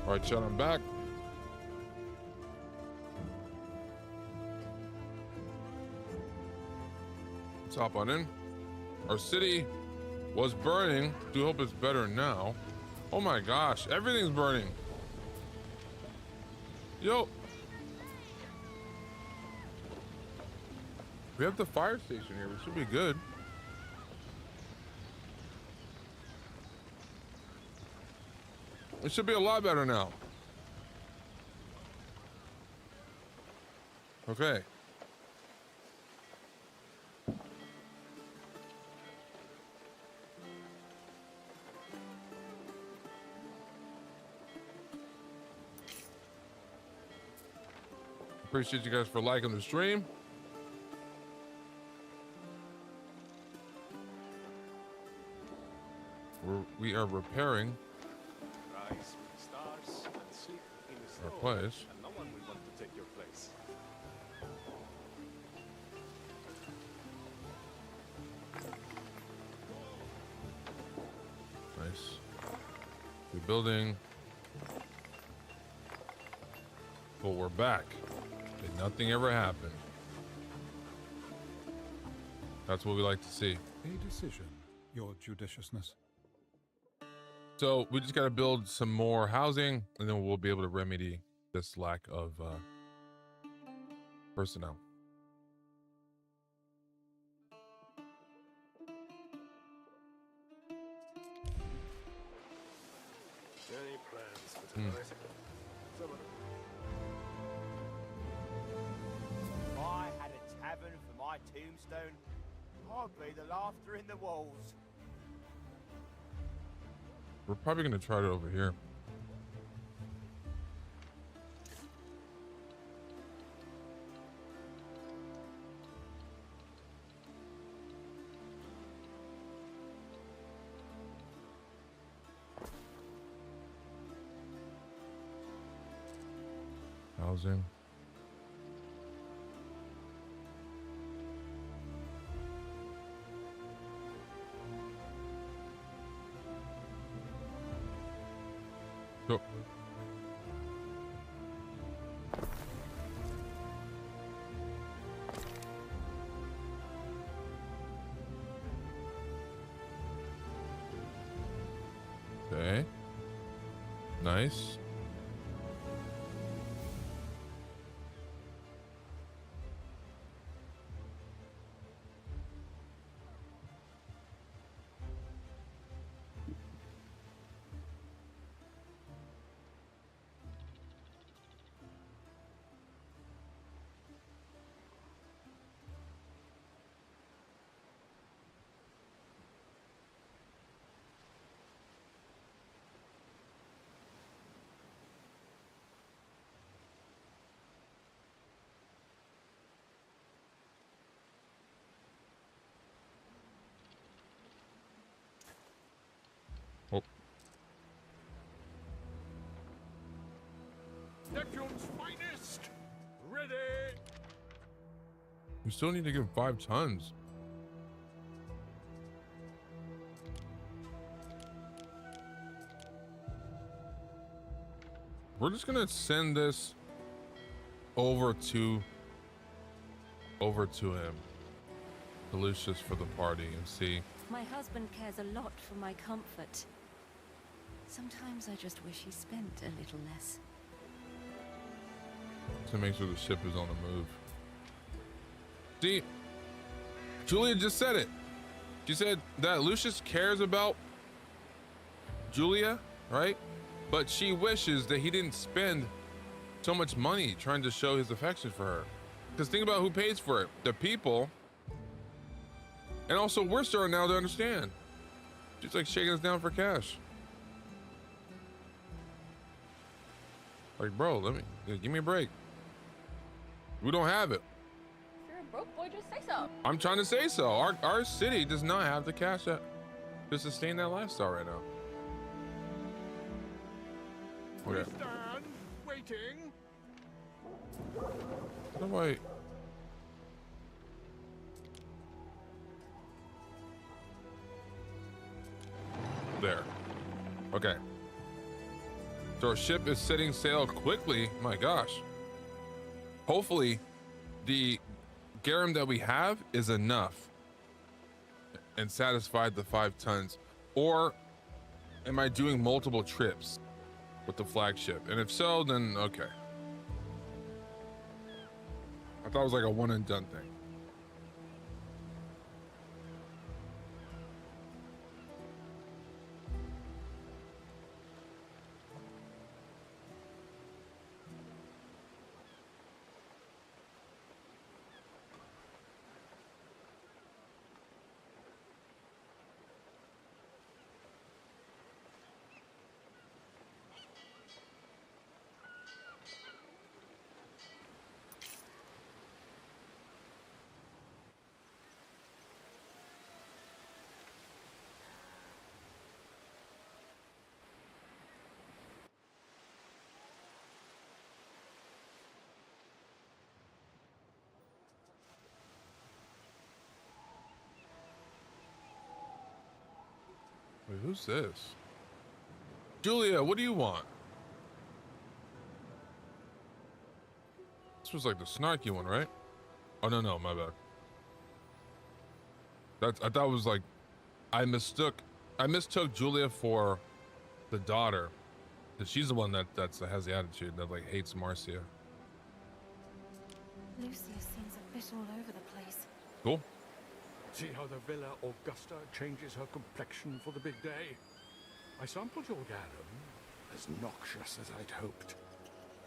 All right, chat, I'm back. Let's hop on in. Our city was burning. Do hope it's better now. Oh my gosh, everything's burning. Yo. We have the fire station here. We should be good. It should be a lot better now. Okay. Appreciate you guys for liking the stream. We are repairing Rise with the stars and sleep in the our snow. place. And no one will want to take your place. Nice. Rebuilding. But we're back. And nothing ever happened. That's what we like to see. A decision, your judiciousness. So we just got to build some more housing, and then we'll be able to remedy this lack of personnel. Any plans for tonight? If I had a tavern for my tombstone, I'd be the laughter in the walls. We're probably going to try it over here. Housing. Go. Okay. Nice. Oh, Neptune's finest! Ready! we still need to give 5 tons. We're just gonna send this over to him, to Lucius, for the party, and see. My husband cares a lot for my comfort. Sometimes I just wish he spent a little less. To make sure the ship is on the move. See, Julia just said it. She said that Lucius cares about Julia, right? But she wishes that he didn't spend so much money trying to show his affection for her. Because think about who pays for it. The people. And also, we're starting now to understand. She's like shaking us down for cash. Like, bro, give me a break. We don't have it. If you're a broke boy, just say so. I'm trying to say so. Our city does not have the cash to sustain that lifestyle right now. Okay. Stand, waiting. How do I... There. Okay. So our ship is setting sail quickly. My gosh. Hopefully the garum that we have is enough and satisfied the 5 tons. Or am I doing multiple trips with the flagship? And if so, then okay. I thought it was like a one and done thing. Wait, who's this? Julia, what do you want? This was like the snarky one, right? Oh, no, my bad. I thought it was like, I mistook Julia for the daughter. Cause she's the one that has the attitude that like hates Marcia. Lucia seems a bit all over the place. Cool. See how the Villa Augusta changes her complexion for the big day? I sampled your garum, as noxious as I'd hoped.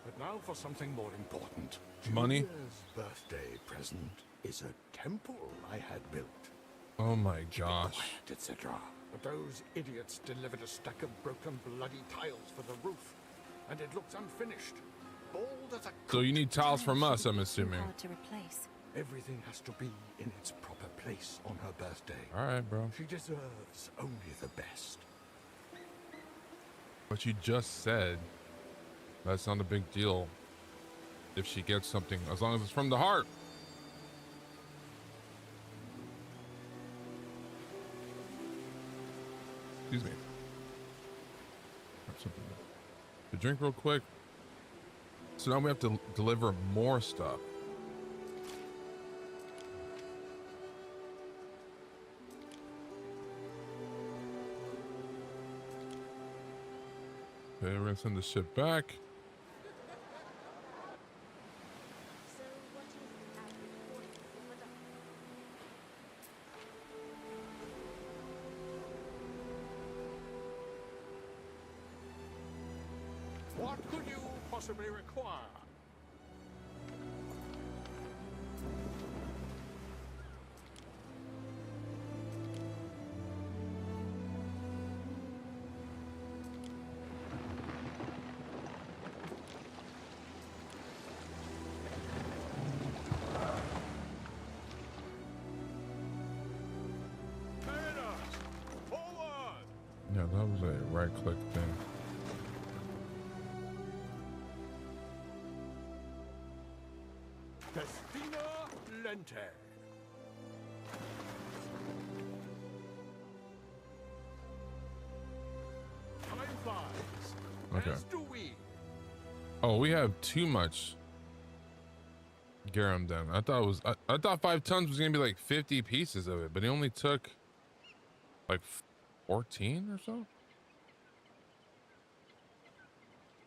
But now for something more important. Money? Julia's birthday present is a temple I had built. Oh my gosh. Etc. But those idiots delivered a stack of broken bloody tiles for the roof, and it looks unfinished. Bald as a So you need tiles from us, I'm assuming. Hard to replace. Everything has to be in its proper place on her birthday. All right, bro. She deserves only the best. But you just said that's not a big deal if she gets something, as long as it's from the heart. Excuse me. Have something to drink real quick. So now we have to deliver more stuff. Okay, we're gonna send the ship back. What could you possibly require? Yeah, that was a right-click thing. Festina Lente. Time flies. Okay. As do we. Oh, we have too much garum then. I thought it was I thought 5 tons was gonna be like 50 pieces of it, but he only took like 14 or so.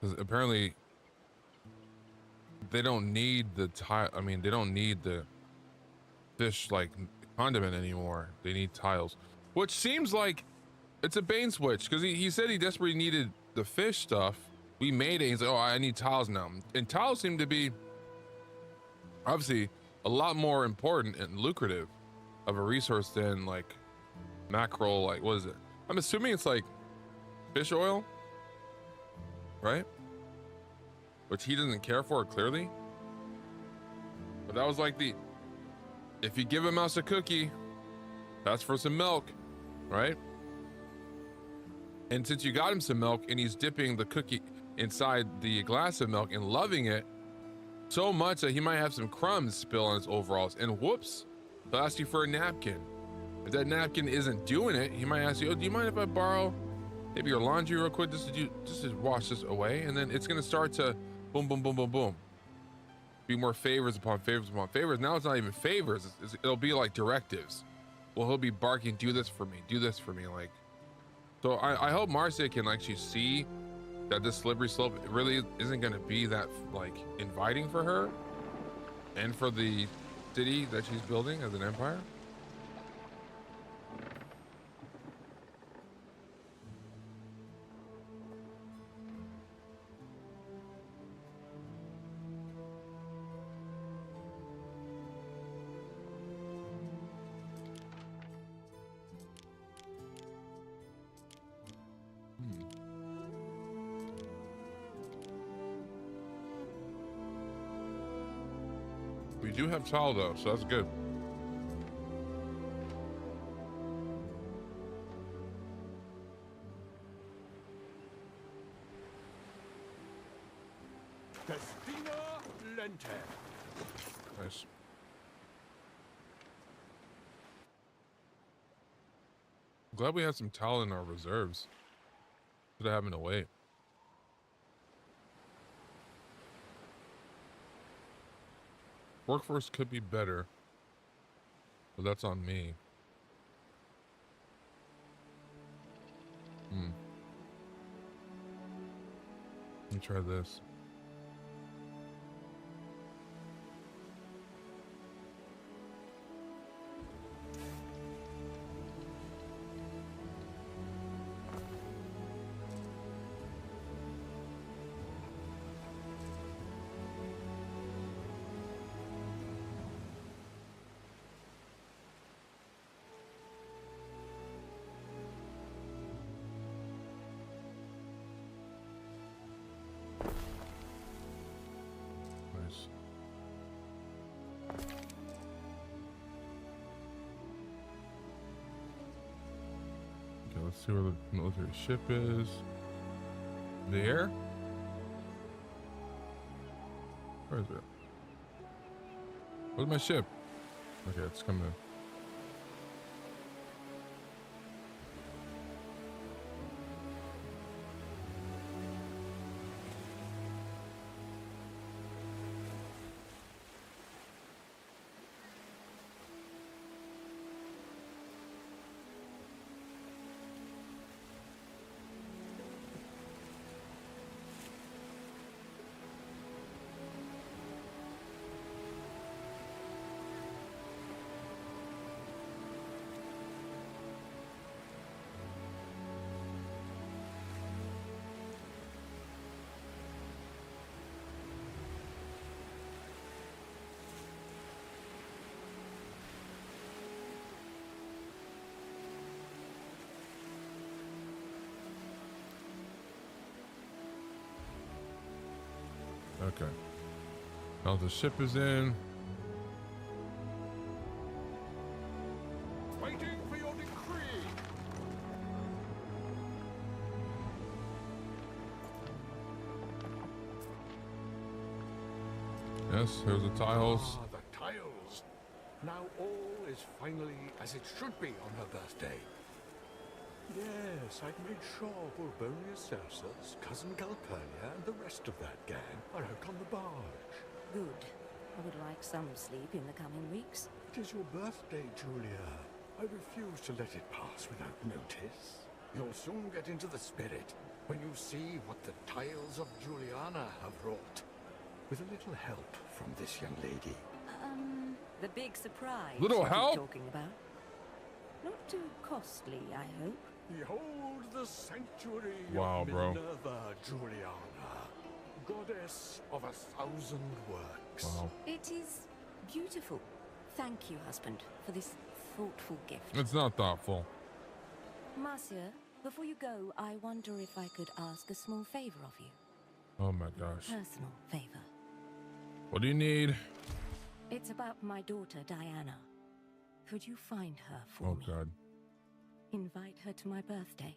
Because apparently they don't need the they don't need the fish like condiment anymore. They need tiles, which seems like it's a bait switch, because he said he desperately needed the fish stuff. We made it. He's like, oh, I need tiles now. And tiles seem to be obviously a lot more important and lucrative of a resource than like mackerel. Like, what is it? I'm assuming it's like fish oil, right? Which he doesn't care for, clearly. But that was like if you give a mouse a cookie, that's for some milk, right? And since you got him some milk and he's dipping the cookie inside the glass of milk and loving it so much that he might have some crumbs spill on his overalls, and whoops, he'll ask you for a napkin. If that napkin isn't doing it, he might ask you, oh, do you mind if I borrow maybe your laundry real quick, just to wash this away, and then it's gonna start to boom, boom, boom, boom, boom. Be more favors upon favors upon favors. Now it's not even favors. It'll be like directives. Well, he'll be barking, do this for me, do this for me. Like, so I hope Marcia can actually see that this slippery slope really isn't going to be that like inviting for her and for the city that she's building as an empire. We do have tile though, so that's good. Destina Lente. Nice. Glad we have some tile in our reserves. Instead of having to wait. Workforce could be better, but that's on me. Let me try this. Let's see where the military ship is. There? Where is it? Where's my ship? Okay, it's coming in. Okay. Now the ship is in. Waiting for your decree. Yes, here's the tiles. Ah, the tiles. Now all is finally as it should be on her birthday. Yes, I'd made sure Bulbonia Cersa's, cousin Calpurnia, and the rest of that gang are out on the barge. Good. I would like some sleep in the coming weeks. It is your birthday, Julia. I refuse to let it pass without notice. You'll soon get into the spirit when you see what the tiles of Juliana have wrought. With a little help from this young lady. The big surprise Little you keep help? talking about. Not too costly, I hope. Behold the sanctuary Wow, of bro. Minerva Juliana, goddess of 1,000 works. Wow. It is beautiful. Thank you, husband, for this thoughtful gift. It's not thoughtful. Marcia, before you go, I wonder if I could ask a small favor of you. Oh my gosh. Personal favor. What do you need? It's about my daughter, Diana. Could you find her for Oh me? God. Invite her to my birthday.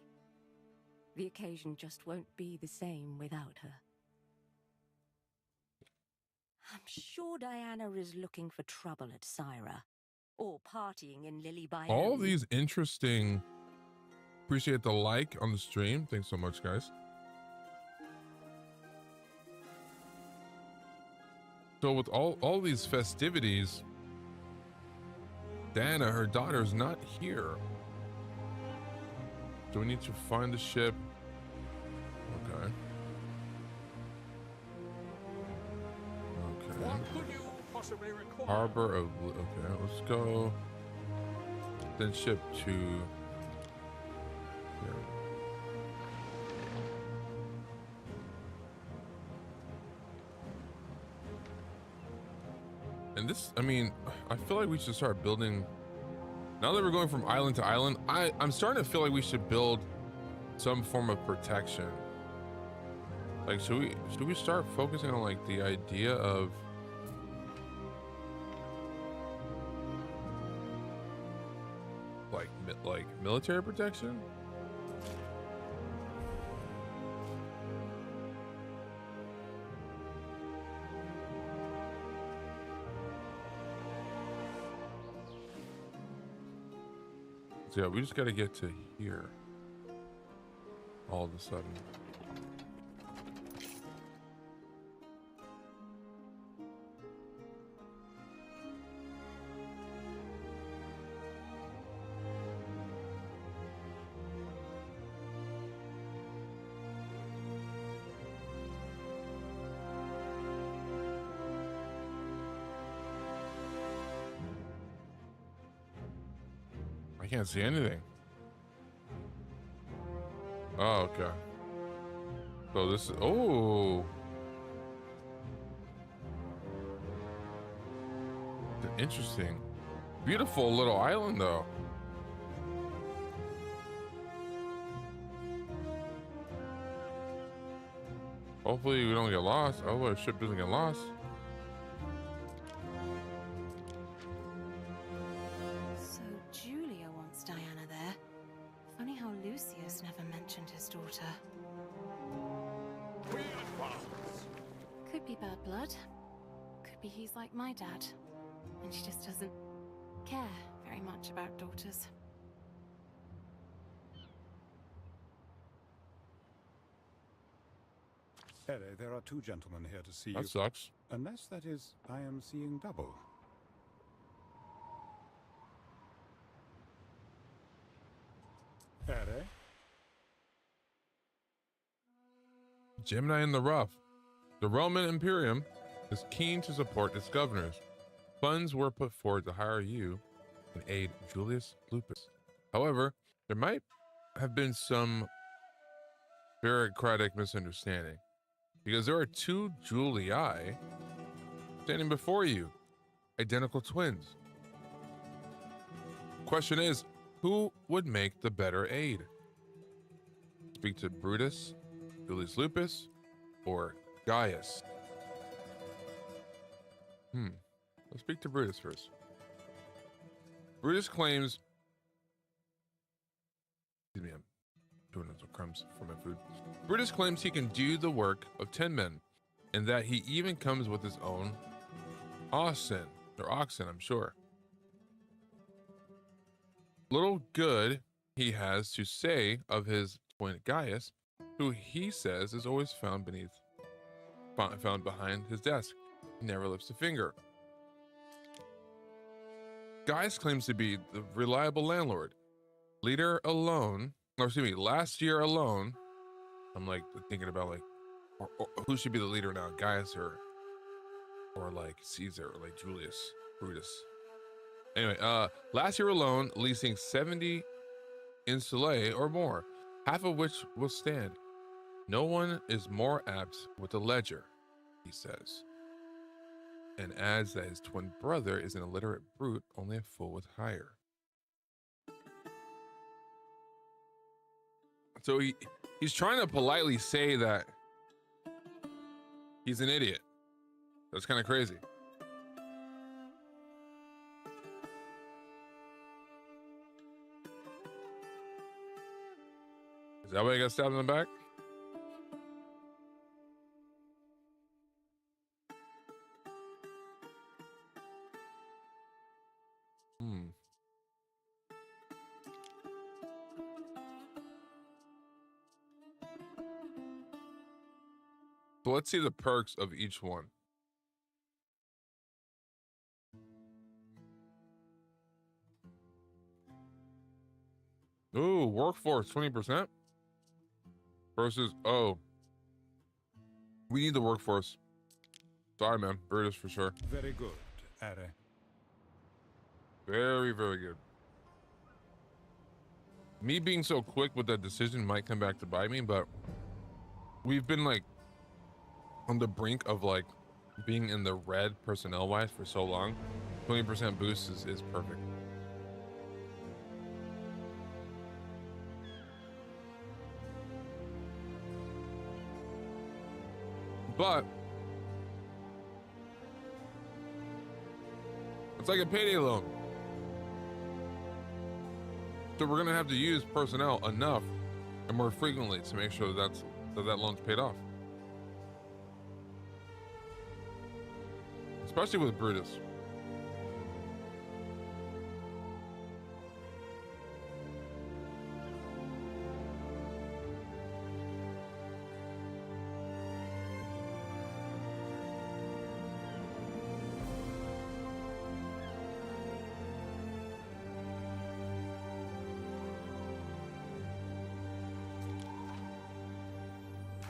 The occasion just won't be the same without her. I'm sure Diana is looking for trouble at Syra, or partying in Lily Bayou. All these interesting Appreciate the like on the stream. Thanks so much, guys. So with all these festivities, Diana, her daughter, is not here. Do we need to find the ship? Okay. Okay. What could you possibly require? Harbor of... Okay, let's go. Then ship to... Here. And this, I mean, I feel like we should start building... Now that we're going from island to island, I'm starting to feel like we should build some form of protection. Like, should we start focusing on like the idea of like military protection? So yeah, we just got to get to here all of a sudden. I can't see anything. Oh, okay. So this is, oh. Interesting. Beautiful little island though. Hopefully we don't get lost. Oh, our ship doesn't get lost. So Julia wants Diana there. Funny how Lucius never mentioned his daughter. Could be bad blood. Could be he's like my dad. And she just doesn't care very much about daughters. Ere, there are two gentlemen here to see you. That sucks. Unless, that is, I am seeing double. Ere? Gemini in the rough. The Roman Imperium is keen to support its governors. Funds were put forward to hire you and aid Julius Lupus. However, there might have been some bureaucratic misunderstanding, because there are two Julii standing before you, identical twins. Question is, who would make the better aid? Speak to Brutus, Julius Lupus, or Gaius? Let's speak to Brutus first. Brutus claims... Excuse me, I'm doing some crumbs for my food. Brutus claims he can do the work of 10 men, and that he even comes with his own oxen, I'm sure. Little good he has to say of his twin Gaius, who he says is always found behind his desk. He never lifts a finger. Gaius claims to be the reliable landlord. Last year alone, I'm like thinking about like, or who should be the leader now, Gaius or like Caesar or like Julius, Brutus. Anyway, last year alone, leasing 70 insulae or more, half of which will stand. No one is more apt with the ledger, he says, and adds that his twin brother is an illiterate brute, only a fool with hire. So he's trying to politely say that he's an idiot. That's kind of crazy. Is that why he got stabbed in the back? So let's see the perks of each one. Ooh, workforce 20% versus, oh, we need the workforce. Sorry, man. Brutus for sure. Very good, Are. Very, very good. Me being so quick with that decision might come back to bite me, but we've been like on the brink of like being in the red personnel wise for so long. 20% boost is perfect. But it's like a payday loan. So we're gonna have to use personnel enough and more frequently to make sure that that loan's paid off. Especially with Brutus.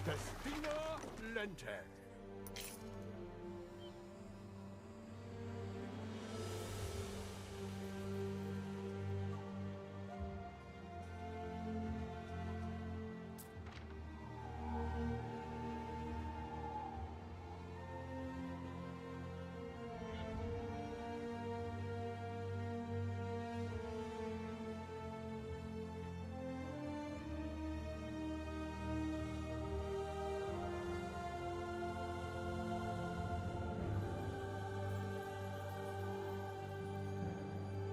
Destina Lente.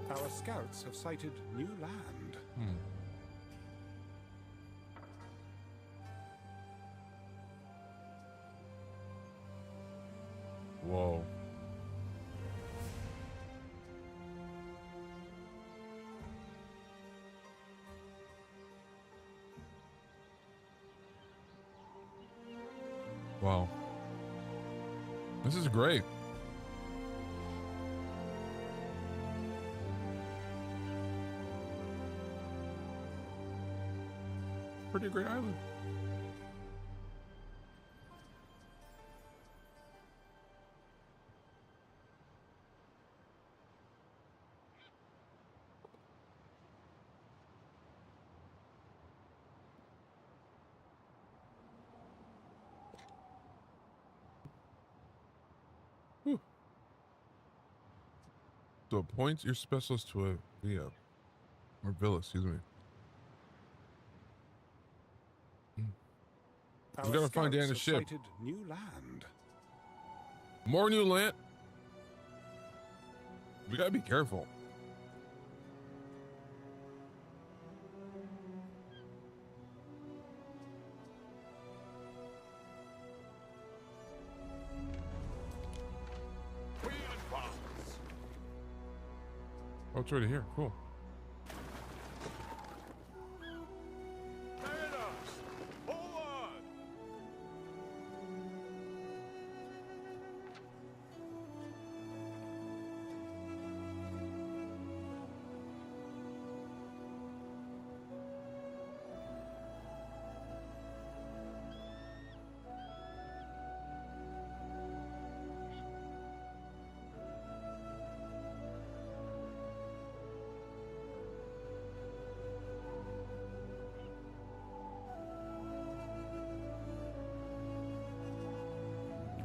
Our scouts have sighted new land. Whoa. Wow. This is great. Pretty great island. Whew. So appoint your specialist to a villa, or villa, excuse me. We gotta find Dan's ship. Sighted new land. More new land. We gotta be careful. We advance. Oh, it's right here. Cool.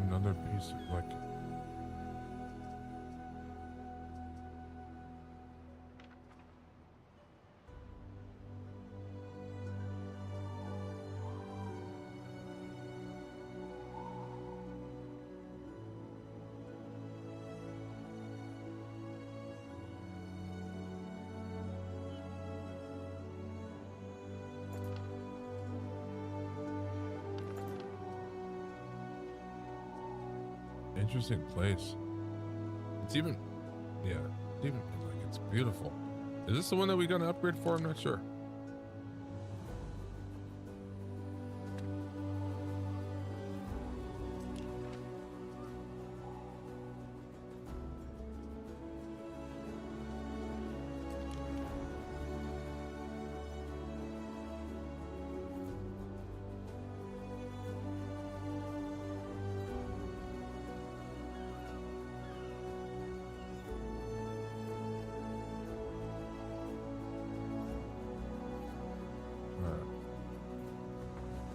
Another piece of like interesting place. It's even, yeah, even like it's beautiful. Is this the one that we gonna upgrade for? I'm not sure.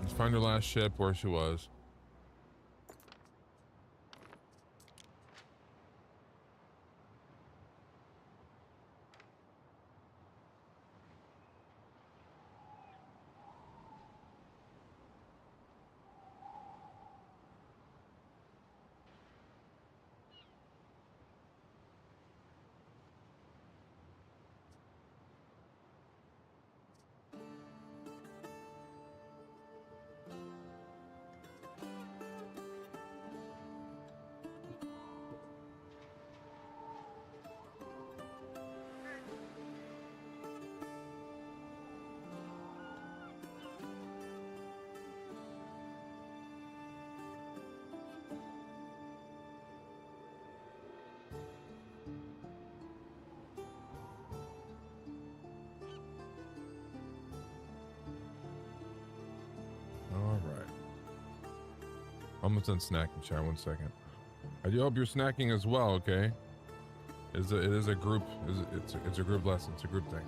Let's find her last ship where she was. Almost done snacking, chat. 1 second. I do hope you're snacking as well. Okay, it is a group. It's a group lesson. It's a group thing.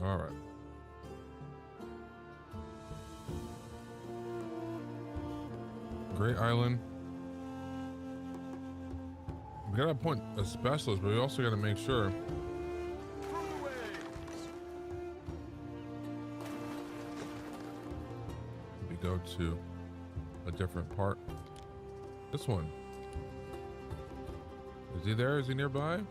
All right. Great Island. We gotta appoint a specialist, but we also gotta make sure we go to a different part. This one. Is he there? Is he nearby?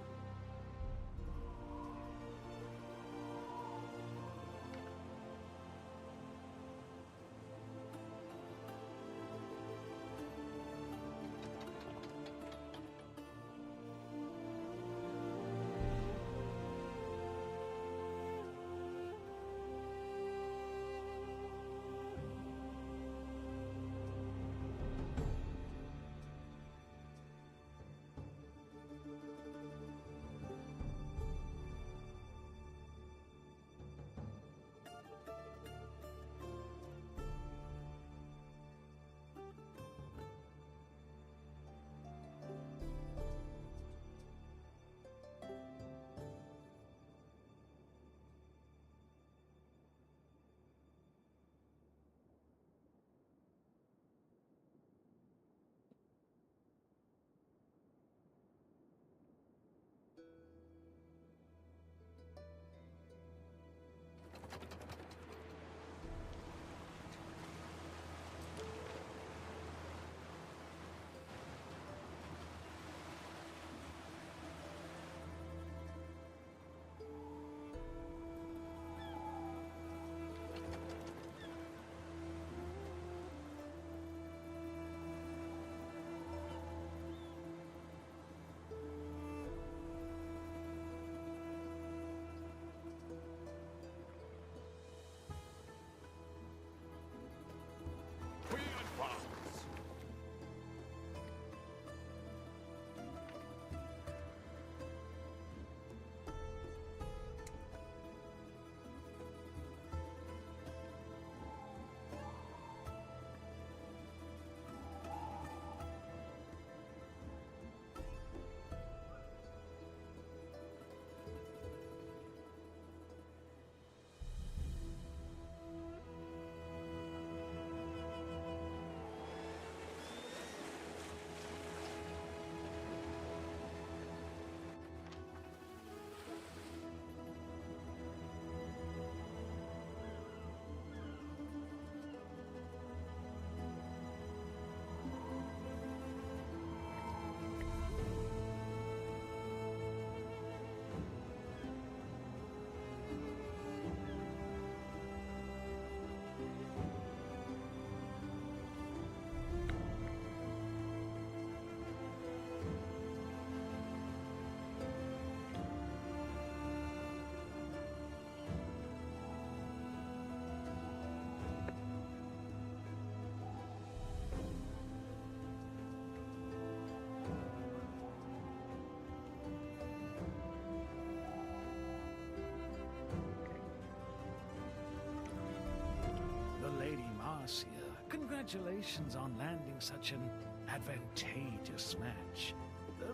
Marcia. Congratulations on landing such an advantageous match.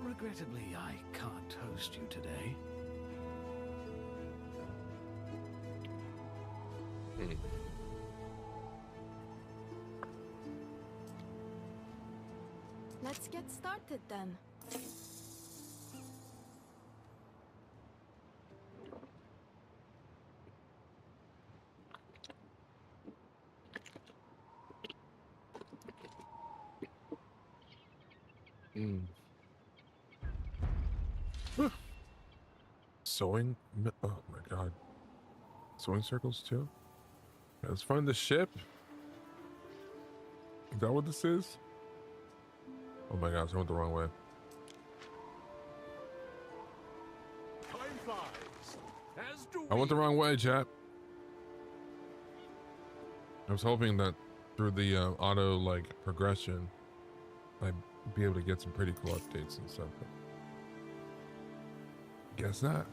Regrettably, I can't host you today. Let's get started then. Sewing? Oh my god. Sewing circles too? Let's find the ship. Is that what this is? Oh my gosh, I went the wrong way. Time flies, as do I went the wrong way, chat. I was hoping that through the auto like progression, I'd be able to get some pretty cool updates and stuff. But guess not.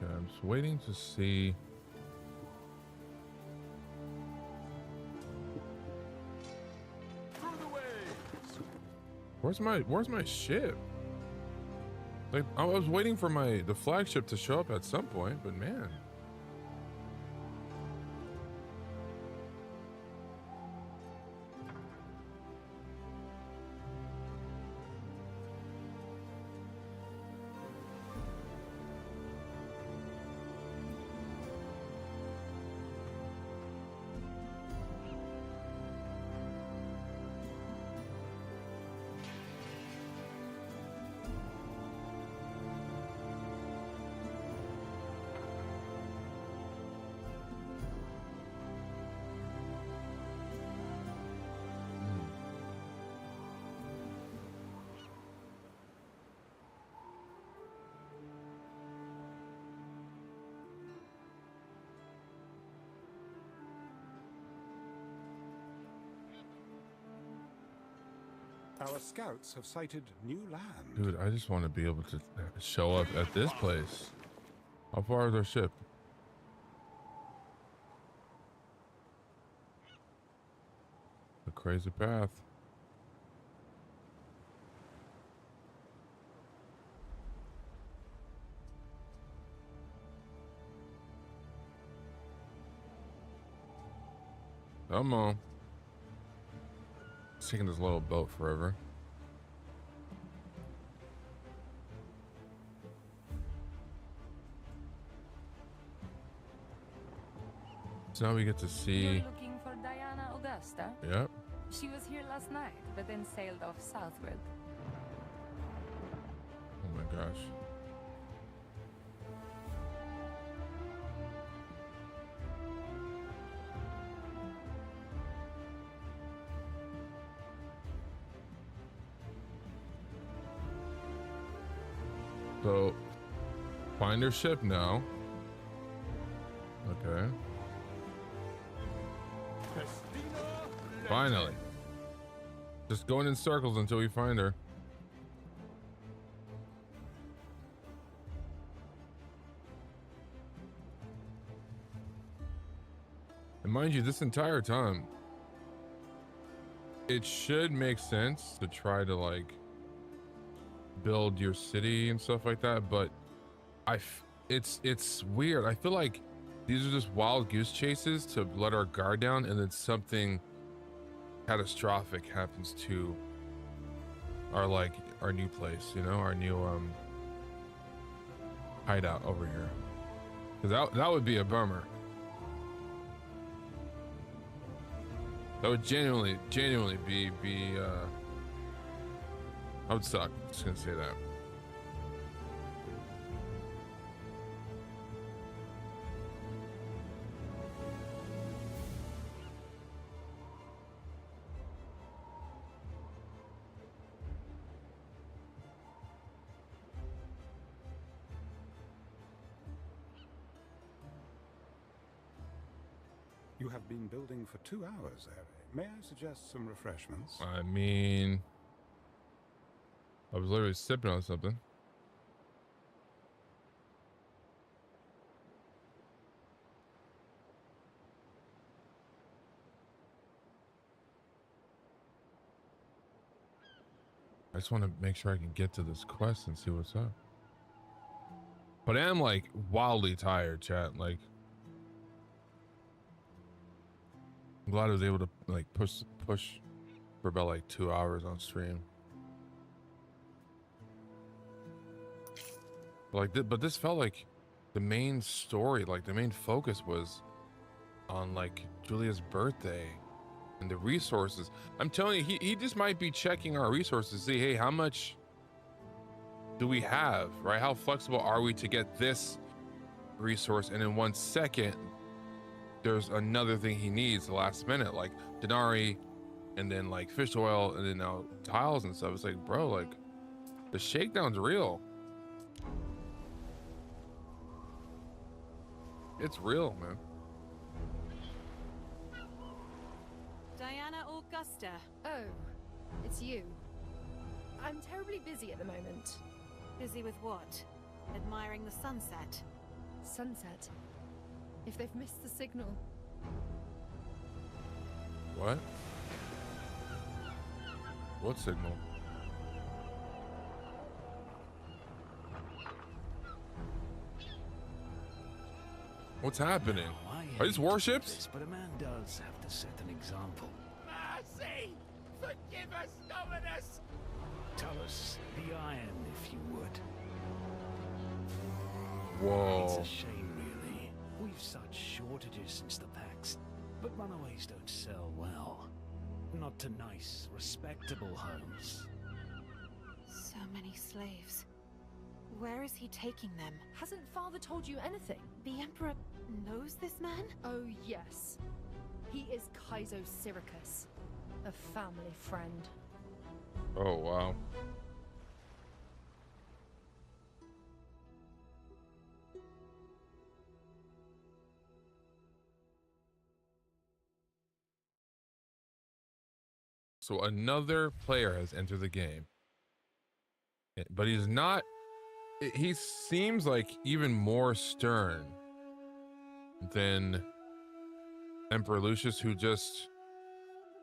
Okay, I'm just waiting to see. Where's my ship? Like I was waiting for the flagship to show up at some point, but man. Our scouts have sighted new land. Dude, I just want to be able to show up at this place. How far is our ship? A crazy path. Come on. It's taking this little boat forever. So now we get to see. You're looking for Diana Augusta? Yep. She was here last night, but then sailed off southward. Oh my gosh. So, find her ship now. Okay. Finally. Just going in circles until we find her. And mind you, this entire time, it should make sense to try to like build your city and stuff like that, but it's weird. I feel like these are just wild goose chases to let our guard down, and then something catastrophic happens to our new place, you know, our new hideout over here, because that would be a bummer. That would genuinely be I would suck. Just gonna say that. You have been building for 2 hours, Harry. May I suggest some refreshments? I mean, I was literally sipping on something. I just want to make sure I can get to this quest and see what's up. But I am like wildly tired, chat. Like, I'm glad I was able to like push for about like 2 hours on stream. But this felt like the main story, like the main focus was on like Julia's birthday and the resources. I'm telling you, he just might be checking our resources to see, hey, how much do we have, right? How flexible are we to get this resource? And in 1 second, there's another thing he needs the last minute, like Denari, and then like fish oil, and then now tiles and stuff. It's like, bro, like the shakedown's real. It's real, man. Diana Augusta. Oh, it's you. I'm terribly busy at the moment. Busy with what? Admiring the sunset? Sunset? If they've missed the signal. What? What signal? What's happening? Are these warships? This, but a man does have to set an example. Mercy! Forgive us, Dominus! Tell us the iron, if you would. Whoa. It's a shame, really. We've such shortages since the Pax, but runaways don't sell well. Not to nice, respectable homes. So many slaves. Where is he taking them? Hasn't Father told you anything? The Emperor knows this man? Oh, yes. He is Kaizo Syricus, a family friend. Oh, wow. So another player has entered the game, but he's not, he seems like even more stern than Emperor Lucius, who just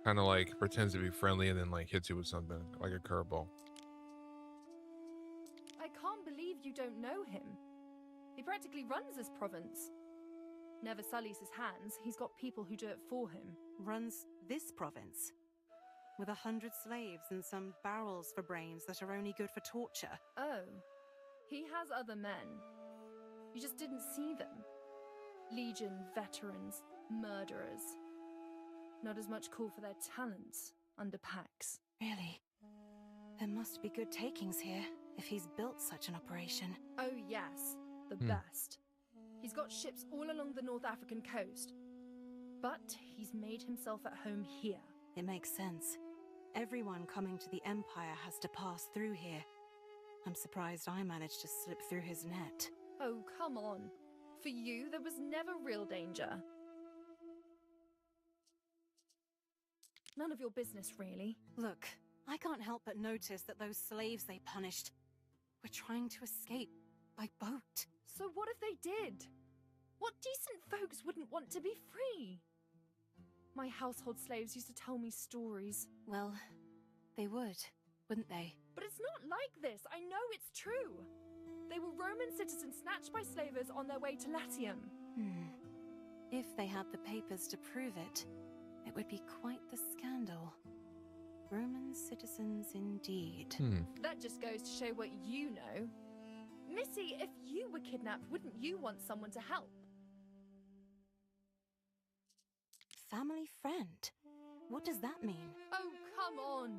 kind of like pretends to be friendly and then like hits you with something like a curveball. I can't believe you don't know him. He practically runs this province. Never sullies his hands. He's got people who do it for him. Runs this province? With 100 slaves and some barrels for brains that are only good for torture. Oh, he has other men. You just didn't see them. Legion veterans, murderers. Not as much call for their talents under Pax. Really? There must be good takings here, if he's built such an operation. Oh yes, the best. He's got ships all along the North African coast. But he's made himself at home here. It makes sense. Everyone coming to the Empire has to pass through here. I'm surprised I managed to slip through his net. Oh, come on. For you, there was never real danger. None of your business, really. Look, I can't help but notice that those slaves they punished were trying to escape by boat. So what if they did? What decent folks wouldn't want to be free? My household slaves used to tell me stories. Well, they would, wouldn't they? But it's not like this. I know it's true. They were Roman citizens snatched by slavers on their way to Latium. If they had the papers to prove it, it would be quite the scandal. Roman citizens indeed. That just goes to show what you know. Missy, if you were kidnapped, wouldn't you want someone to help? Family friend? What does that mean? Oh, come on.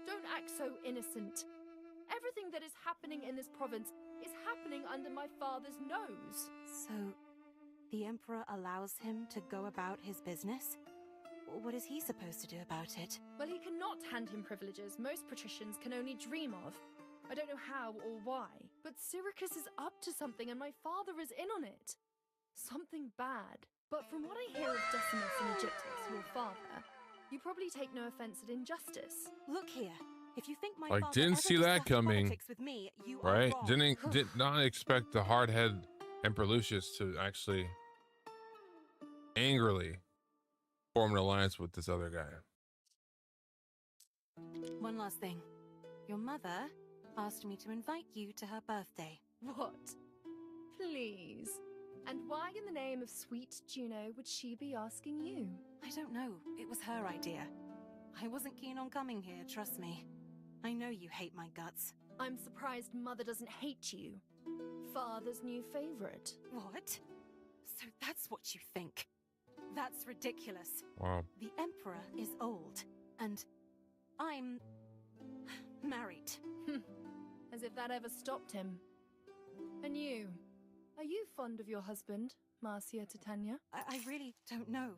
Don't act so innocent. Everything that is happening in this province is happening under my father's nose. So, the Emperor allows him to go about his business? What is he supposed to do about it? Well, he cannot hand him privileges most patricians can only dream of. I don't know how or why, but Syracuse is up to something and my father is in on it. Something bad. But from what I hear of Decimus and Egyptus, your father, you probably take no offense at injustice. Look here. If you think my Like, father didn't ever see that discussed coming, politics with me, you right? are wrong. Did not expect the hardhead Emperor Lucius to actually angrily form an alliance with this other guy. One last thing. Your mother asked me to invite you to her birthday. What? Please. And why in the name of sweet Juno would she be asking you? I don't know. It was her idea. I wasn't keen on coming here, trust me. I know you hate my guts. I'm surprised Mother doesn't hate you. Father's new favorite. What? So that's what you think? That's ridiculous. Wow. The Emperor is old, and I'm married. As if that ever stopped him. And you? Are you fond of your husband, Marcia Titania? I really don't know.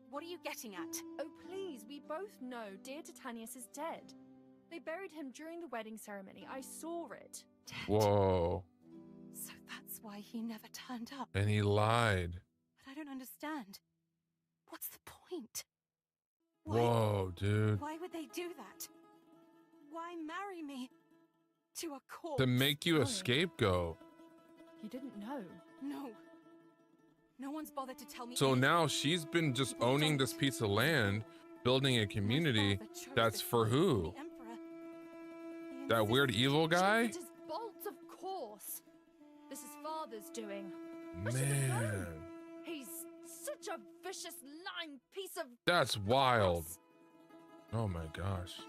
What are you getting at? Oh, please, we both know dear Titanius is dead. They buried him during the wedding ceremony. I saw it. Dead. Whoa. So that's why he never turned up. And he lied. But I don't understand. What's the point? Why, Whoa, dude. Why would they do that? Why marry me to a corpse? To make you a scapegoat. You didn't know? No. No one's bothered to tell me. So now she's been just owning this piece of land, building a community that's for who? That weird evil guy? It is Bolt, of course. This is Father's doing. Man. He's such a vicious, lying piece of... That's wild. Oh my gosh.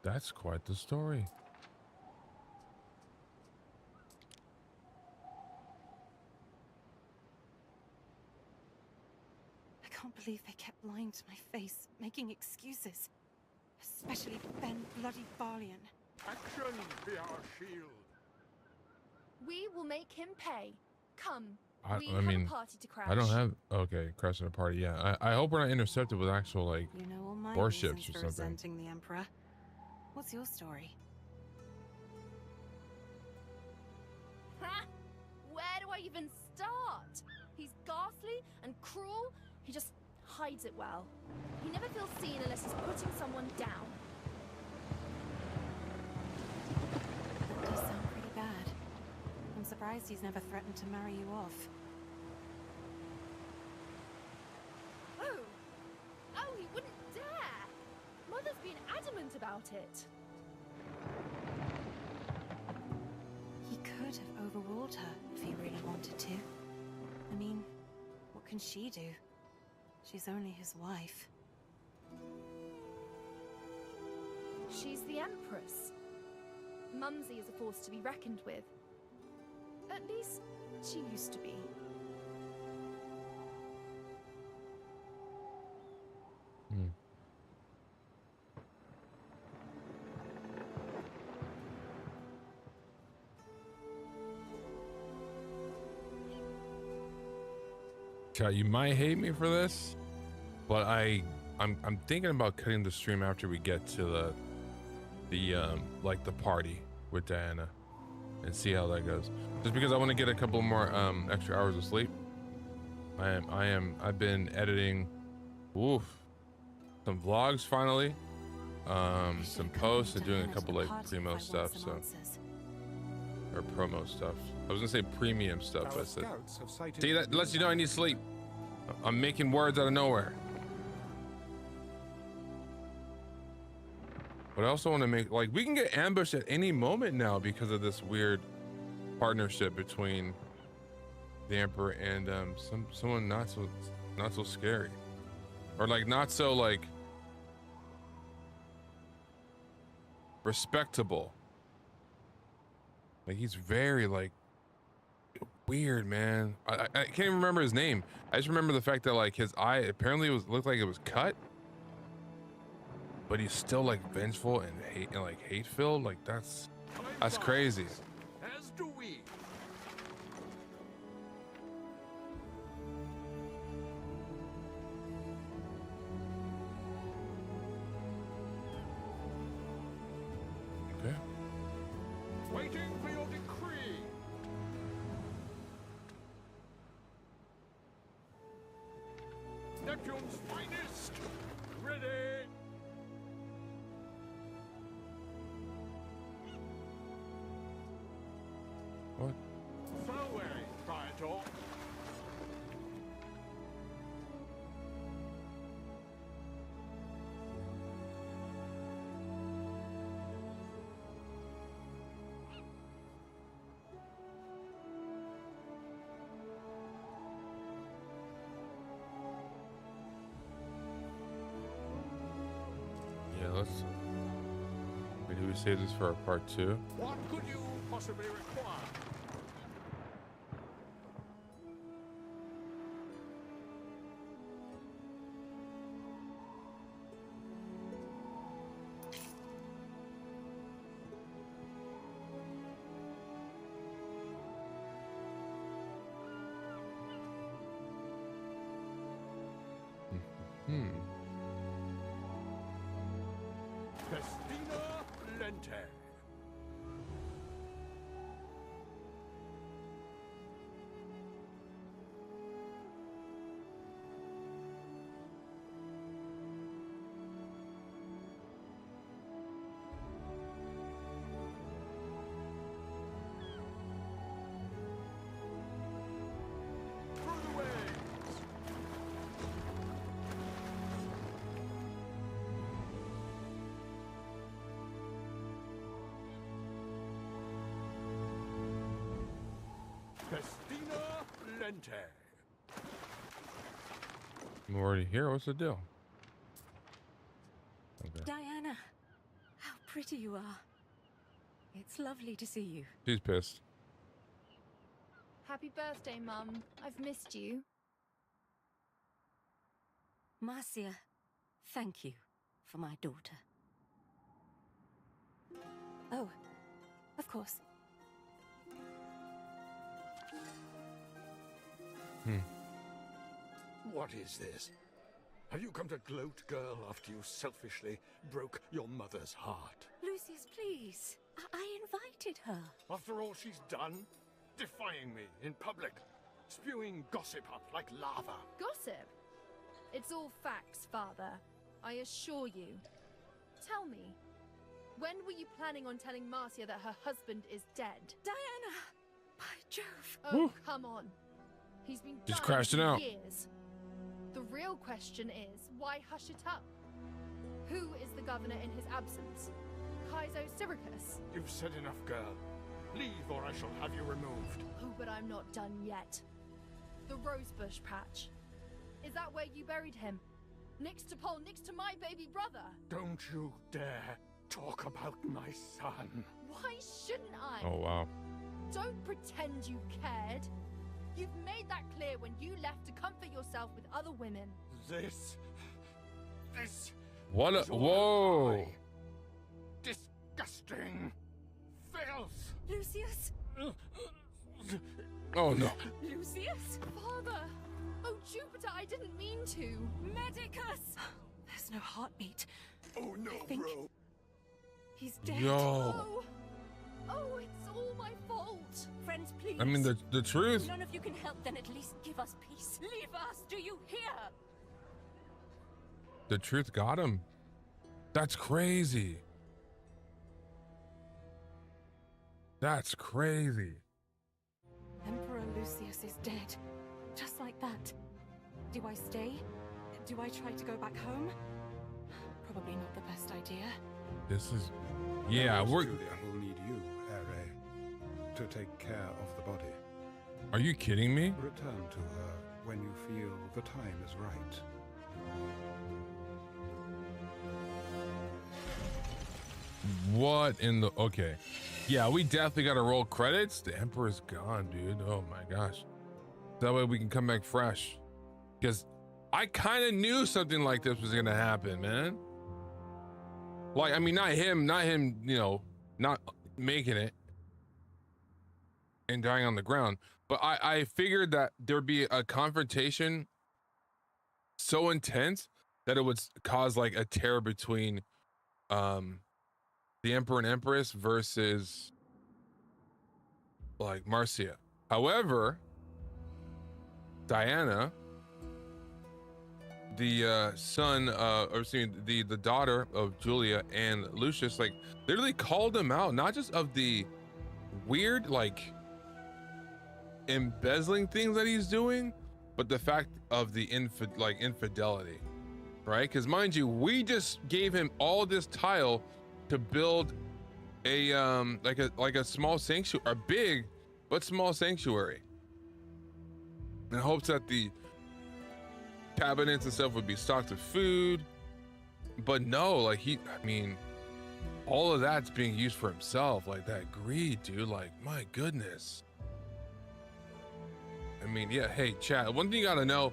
That's quite the story. I can't believe they kept lying to my face, making excuses. Especially Ben bloody Barlian. Action be our shield. We will make him pay. Come. I have mean, a party to crash. I don't have... Okay, crashing a party, yeah. I hope we're not intercepted with actual, like, You know all my warships reasons or for something. resenting the Emperor. What's your story? Ha! Where do I even start? He's ghastly and cruel. He just hides it well. He never feels seen unless he's putting someone down. That does sound pretty bad. I'm surprised he's never threatened to marry you off. Oh! Oh, he wouldn't dare! Mother's been adamant about it. He could have overruled her if he really wanted to. I mean, what can she do? She's only his wife. She's the Empress. Mumsy is a force to be reckoned with. At least, she used to be. Chat, you might hate me for this, but I'm thinking about cutting the stream after we get to the party with Diana and see how that goes. Just because I want to get a couple more extra hours of sleep. I've been editing some vlogs finally, some posts and doing a couple like primo stuff, so or promo stuff. I was gonna say premium stuff, but I said, see, that lets you know I need sleep. I'm making words out of nowhere. But I also want to make, like, we can get ambushed at any moment now because of this weird partnership between the Emperor and someone not so scary, or like not so like respectable. Like he's very like weird, man. I can't even remember his name. I just remember the fact that like his eye apparently looked like it was cut, but he's still like vengeful and hate filled. Like that's crazy. As do we. Okay. Waiting for your decree. Neptune's finest. Ready. What? Farewell, Praetor. Yeah, let's. Maybe we save this for our part 2. What could you possibly require? Festina Lente. Through the waves. Festina Lente. I'm already here. What's the deal? Okay. Diana, how pretty you are. It's lovely to see you. She's pissed. Happy birthday, Mum. I've missed you. Marcia, thank you for my daughter. Oh, of course. What is this? Have you come to gloat, girl, after you selfishly broke your mother's heart? Lucius, please. I invited her. After all she's done? Defying me in public, spewing gossip up like lava. Gossip? It's all facts, Father. I assure you. Tell me, when were you planning on telling Marcia that her husband is dead? Diana! By Jove. Oh, Woo. come on. He's been Just dying crashing for out. years. The real question is, why hush it up? Who is the governor in his absence? Kaizo Syracuse? You've said enough, girl. Leave or I shall have you removed. Oh, but I'm not done yet. The rosebush patch. Is that where you buried him? Next to Paul, next to my baby brother? Don't you dare talk about my son. Why shouldn't I? Oh wow. Don't pretend you cared. You've made that clear when you left to comfort yourself with other women. This What a is all whoa. lie. Disgusting filth. Lucius? Oh no. Lucius? Father! Oh, Jupiter, I didn't mean to. Medicus! There's no heartbeat. Oh no, think- bro. He's dead. Yo. Oh! Oh, it's all my fault. Friends, please. I mean the truth. None of you can help, then at least give us peace. Leave us, do you hear? The truth got him. That's crazy. That's crazy. Emperor Lucius is dead. Just like that. Do I stay? Do I try to go back home? Probably not the best idea. This is yeah, we're Julian will need you, Ere, to take care of the body. Are you kidding me? Return to her when you feel the time is right. What in the, okay. Yeah, we definitely got to roll credits. The Emperor's gone, dude. Oh my gosh. That way we can come back fresh. Because I kind of knew something like this was going to happen, man. Like, I mean, not him, you know, not making it and dying on the ground. But I figured that there'd be a confrontation so intense that it would cause like a tear between the Emperor and Empress versus like Marcia. However, Diana, the son, or excuse me, the daughter of Julia and Lucius, like literally called him out, not just of the weird like embezzling things that he's doing, but the fact of the infidelity, right? Because mind you, we just gave him all this tile to build a like a small sanctuary, a big but small sanctuary, in hopes that the cabinets and stuff would be stocked with food. But no, like I mean, all of that's being used for himself. Like that greed, dude. Like, my goodness. I mean, yeah, hey, chat, one thing you gotta know,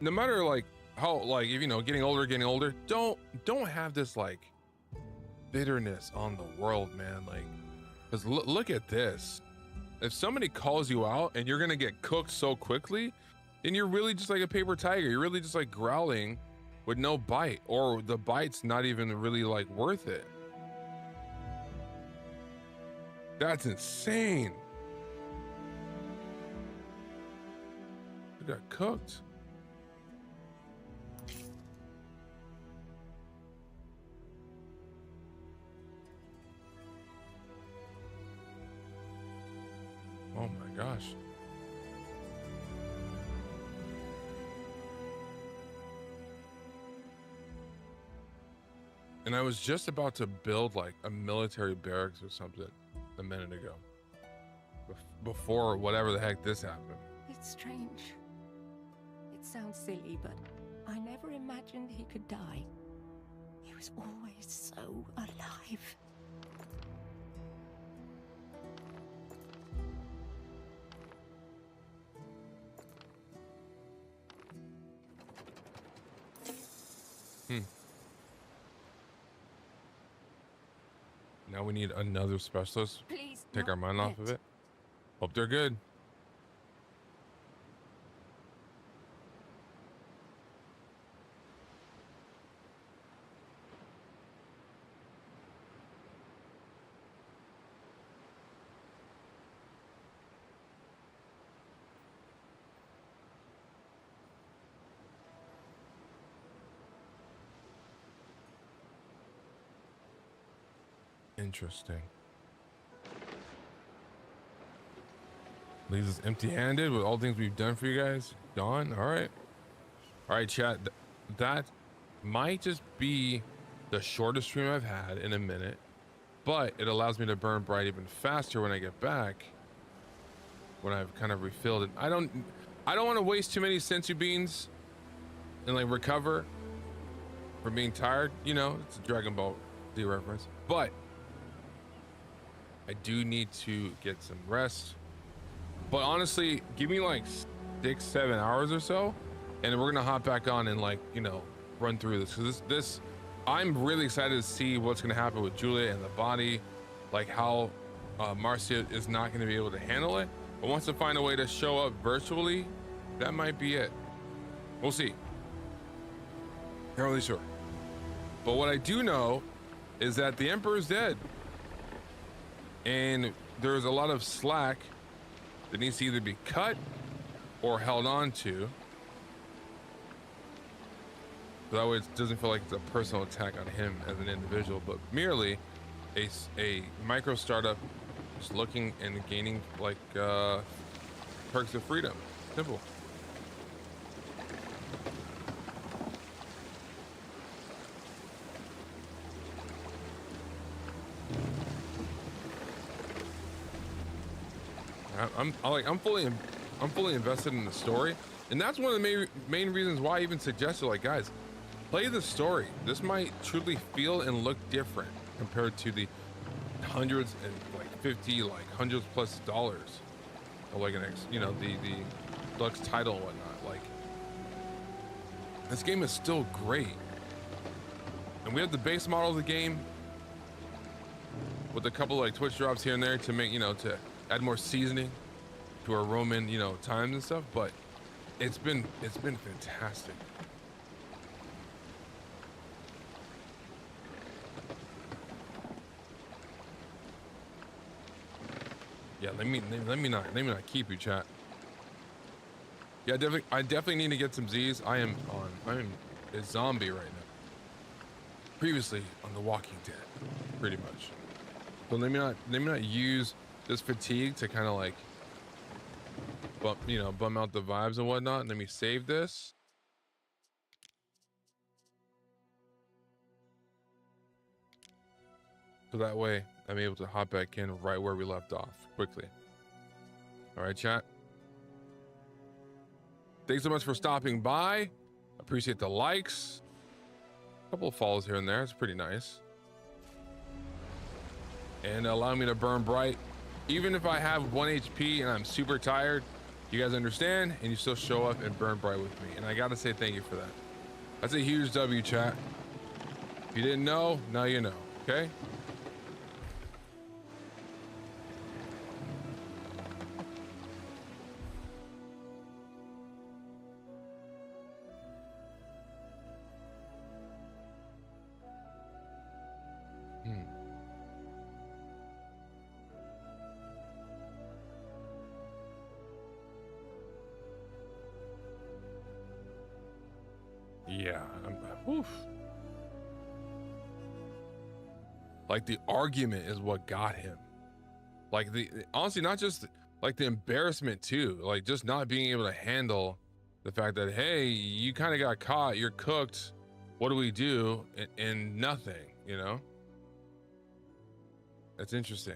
no matter like how, like, if you know, getting older, don't have this like bitterness on the world, man. Like, because look at this. If somebody calls you out and you're gonna get cooked so quickly, then you're really just like a paper tiger. You're really just like growling with no bite, or the bite's not even really like worth it. That's insane. We got cooked. Oh my gosh. And I was just about to build like a military barracks or something a minute ago. Before whatever the heck this happened. It's strange. It sounds silly, but I never imagined he could die. He was always so alive. Now we need another specialist. Please, take our mind off of it. Hope they're good. Interesting. Leaves us empty-handed with all the things we've done for you guys. Gone. All right, chat. That might just be the shortest stream I've had in a minute, but it allows me to burn bright even faster when I get back, when I've kind of refilled it. I don't want to waste too many sensu beans and like recover from being tired. You know, it's a Dragon Ball Z reference, but I do need to get some rest. But honestly, give me like 6-7 hours or so, and we're gonna hop back on and like, you know, run through this, because this I'm really excited to see what's gonna happen with Julia and the body, like how Marcia is not gonna be able to handle it, but wants to find a way to show up virtually. That might be it. We'll see. Not really sure. But what I do know is that the Emperor's dead. And there's a lot of slack that needs to either be cut or held on to. So that way it doesn't feel like it's a personal attack on him as an individual, but merely a micro startup just looking and gaining like perks of freedom. Simple. I'm fully invested in the story, and that's one of the main reasons why I even suggested, like, guys, play the story. This might truly feel and look different compared to the hundreds and like 50, like hundreds plus dollars of like the deluxe title and whatnot. Like, this game is still great. And we have the base model of the game with a couple like Twitch drops here and there to make, to add more seasoning to our Roman, times and stuff, but it's been fantastic. Yeah, let me not keep you, chat. Yeah, I definitely need to get some Z's. I'm a zombie right now. Previously on The Walking Dead, pretty much. So let me not use this fatigue to kind of like bum out the vibes and whatnot. Let me save this. So that way I'm able to hop back in right where we left off quickly. All right, chat. Thanks so much for stopping by. Appreciate the likes. A couple of follows here and there. It's pretty nice. And allow me to burn bright. Even if I have 1 HP and I'm super tired, you guys understand, and you still show up and burn bright with me. And I gotta say thank you for that. That's a huge W, chat. If you didn't know, now you know, okay? Yeah, oof. Like the argument is what got him. Like honestly, not just like the embarrassment too, like just not being able to handle the fact that, hey, you kind of got caught, you're cooked. What do we do? And nothing, That's interesting.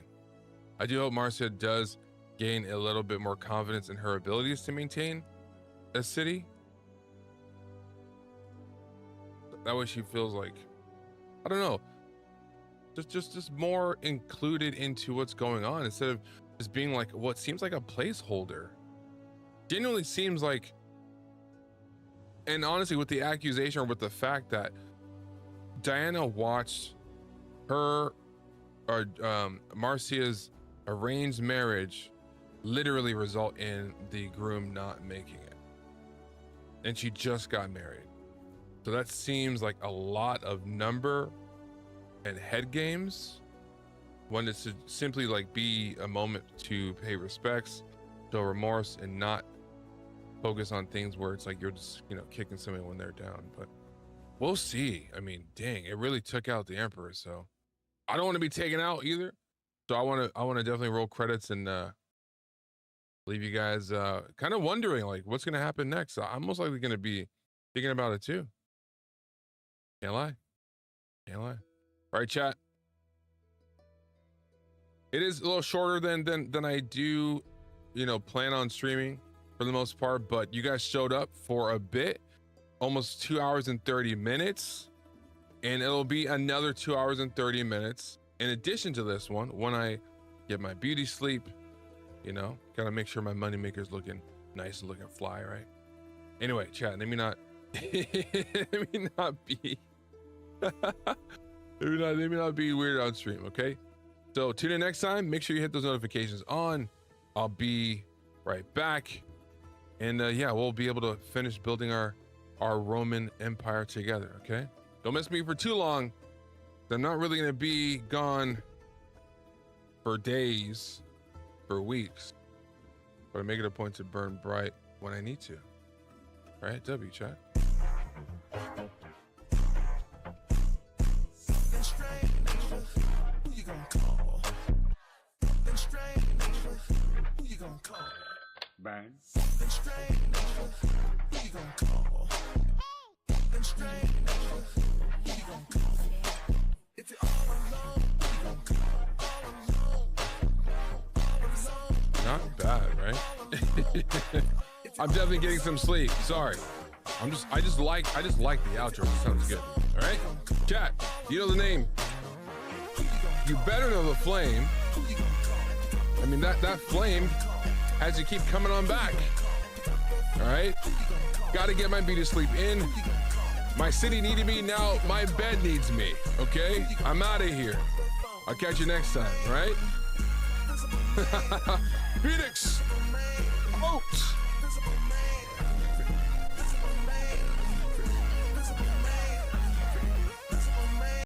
I do hope Marcia does gain a little bit more confidence in her abilities to maintain a city. That way she feels like, I don't know, just more included into what's going on instead of just being like what seems like a placeholder. Genuinely seems like, and honestly, with the accusation or with the fact that Diana watched her or Marcia's arranged marriage literally result in the groom not making it, and she just got married. So that seems like a lot of number and head games when it's to simply like be a moment to pay respects, show remorse, and not focus on things where it's like you're just, kicking somebody when they're down. But we'll see. I mean, dang, it really took out the Emperor. So I don't want to be taken out either. So I want to definitely roll credits and leave you guys kind of wondering like what's going to happen next. I'm most likely going to be thinking about it too. Can't lie. All right, chat. It is a little shorter than I do, plan on streaming for the most part, but you guys showed up for a bit, almost 2 hours and 30 minutes, and it'll be another 2 hours and 30 minutes in addition to this one when I get my beauty sleep, gotta make sure my moneymaker's looking nice and looking fly, right? Anyway, chat, let me not be let me not be weird on stream, okay? So tune in next time. Make sure you hit those notifications on. I'll be right back, and yeah, we'll be able to finish building our Roman Empire together. Okay, don't miss me for too long. I'm not really gonna be gone for days, for weeks, but I make it a point to burn bright when I need to. All right, W, chat. Who you gonna call? Who you gonna call? Bang. Who you gonna call? Who you gonna call? If you're all alone, who you gonna call? All alone. Not bad, right? I'm definitely getting some sleep. Sorry. I just like the outro. It sounds good. All right, chat. You know the name. You better know the flame. I mean, that flame has you keep coming on back. All right? Got to get my beauty sleep in. My city needed me, now my bed needs me, okay? I'm out of here. I'll catch you next time, all right? Phoenix! Out!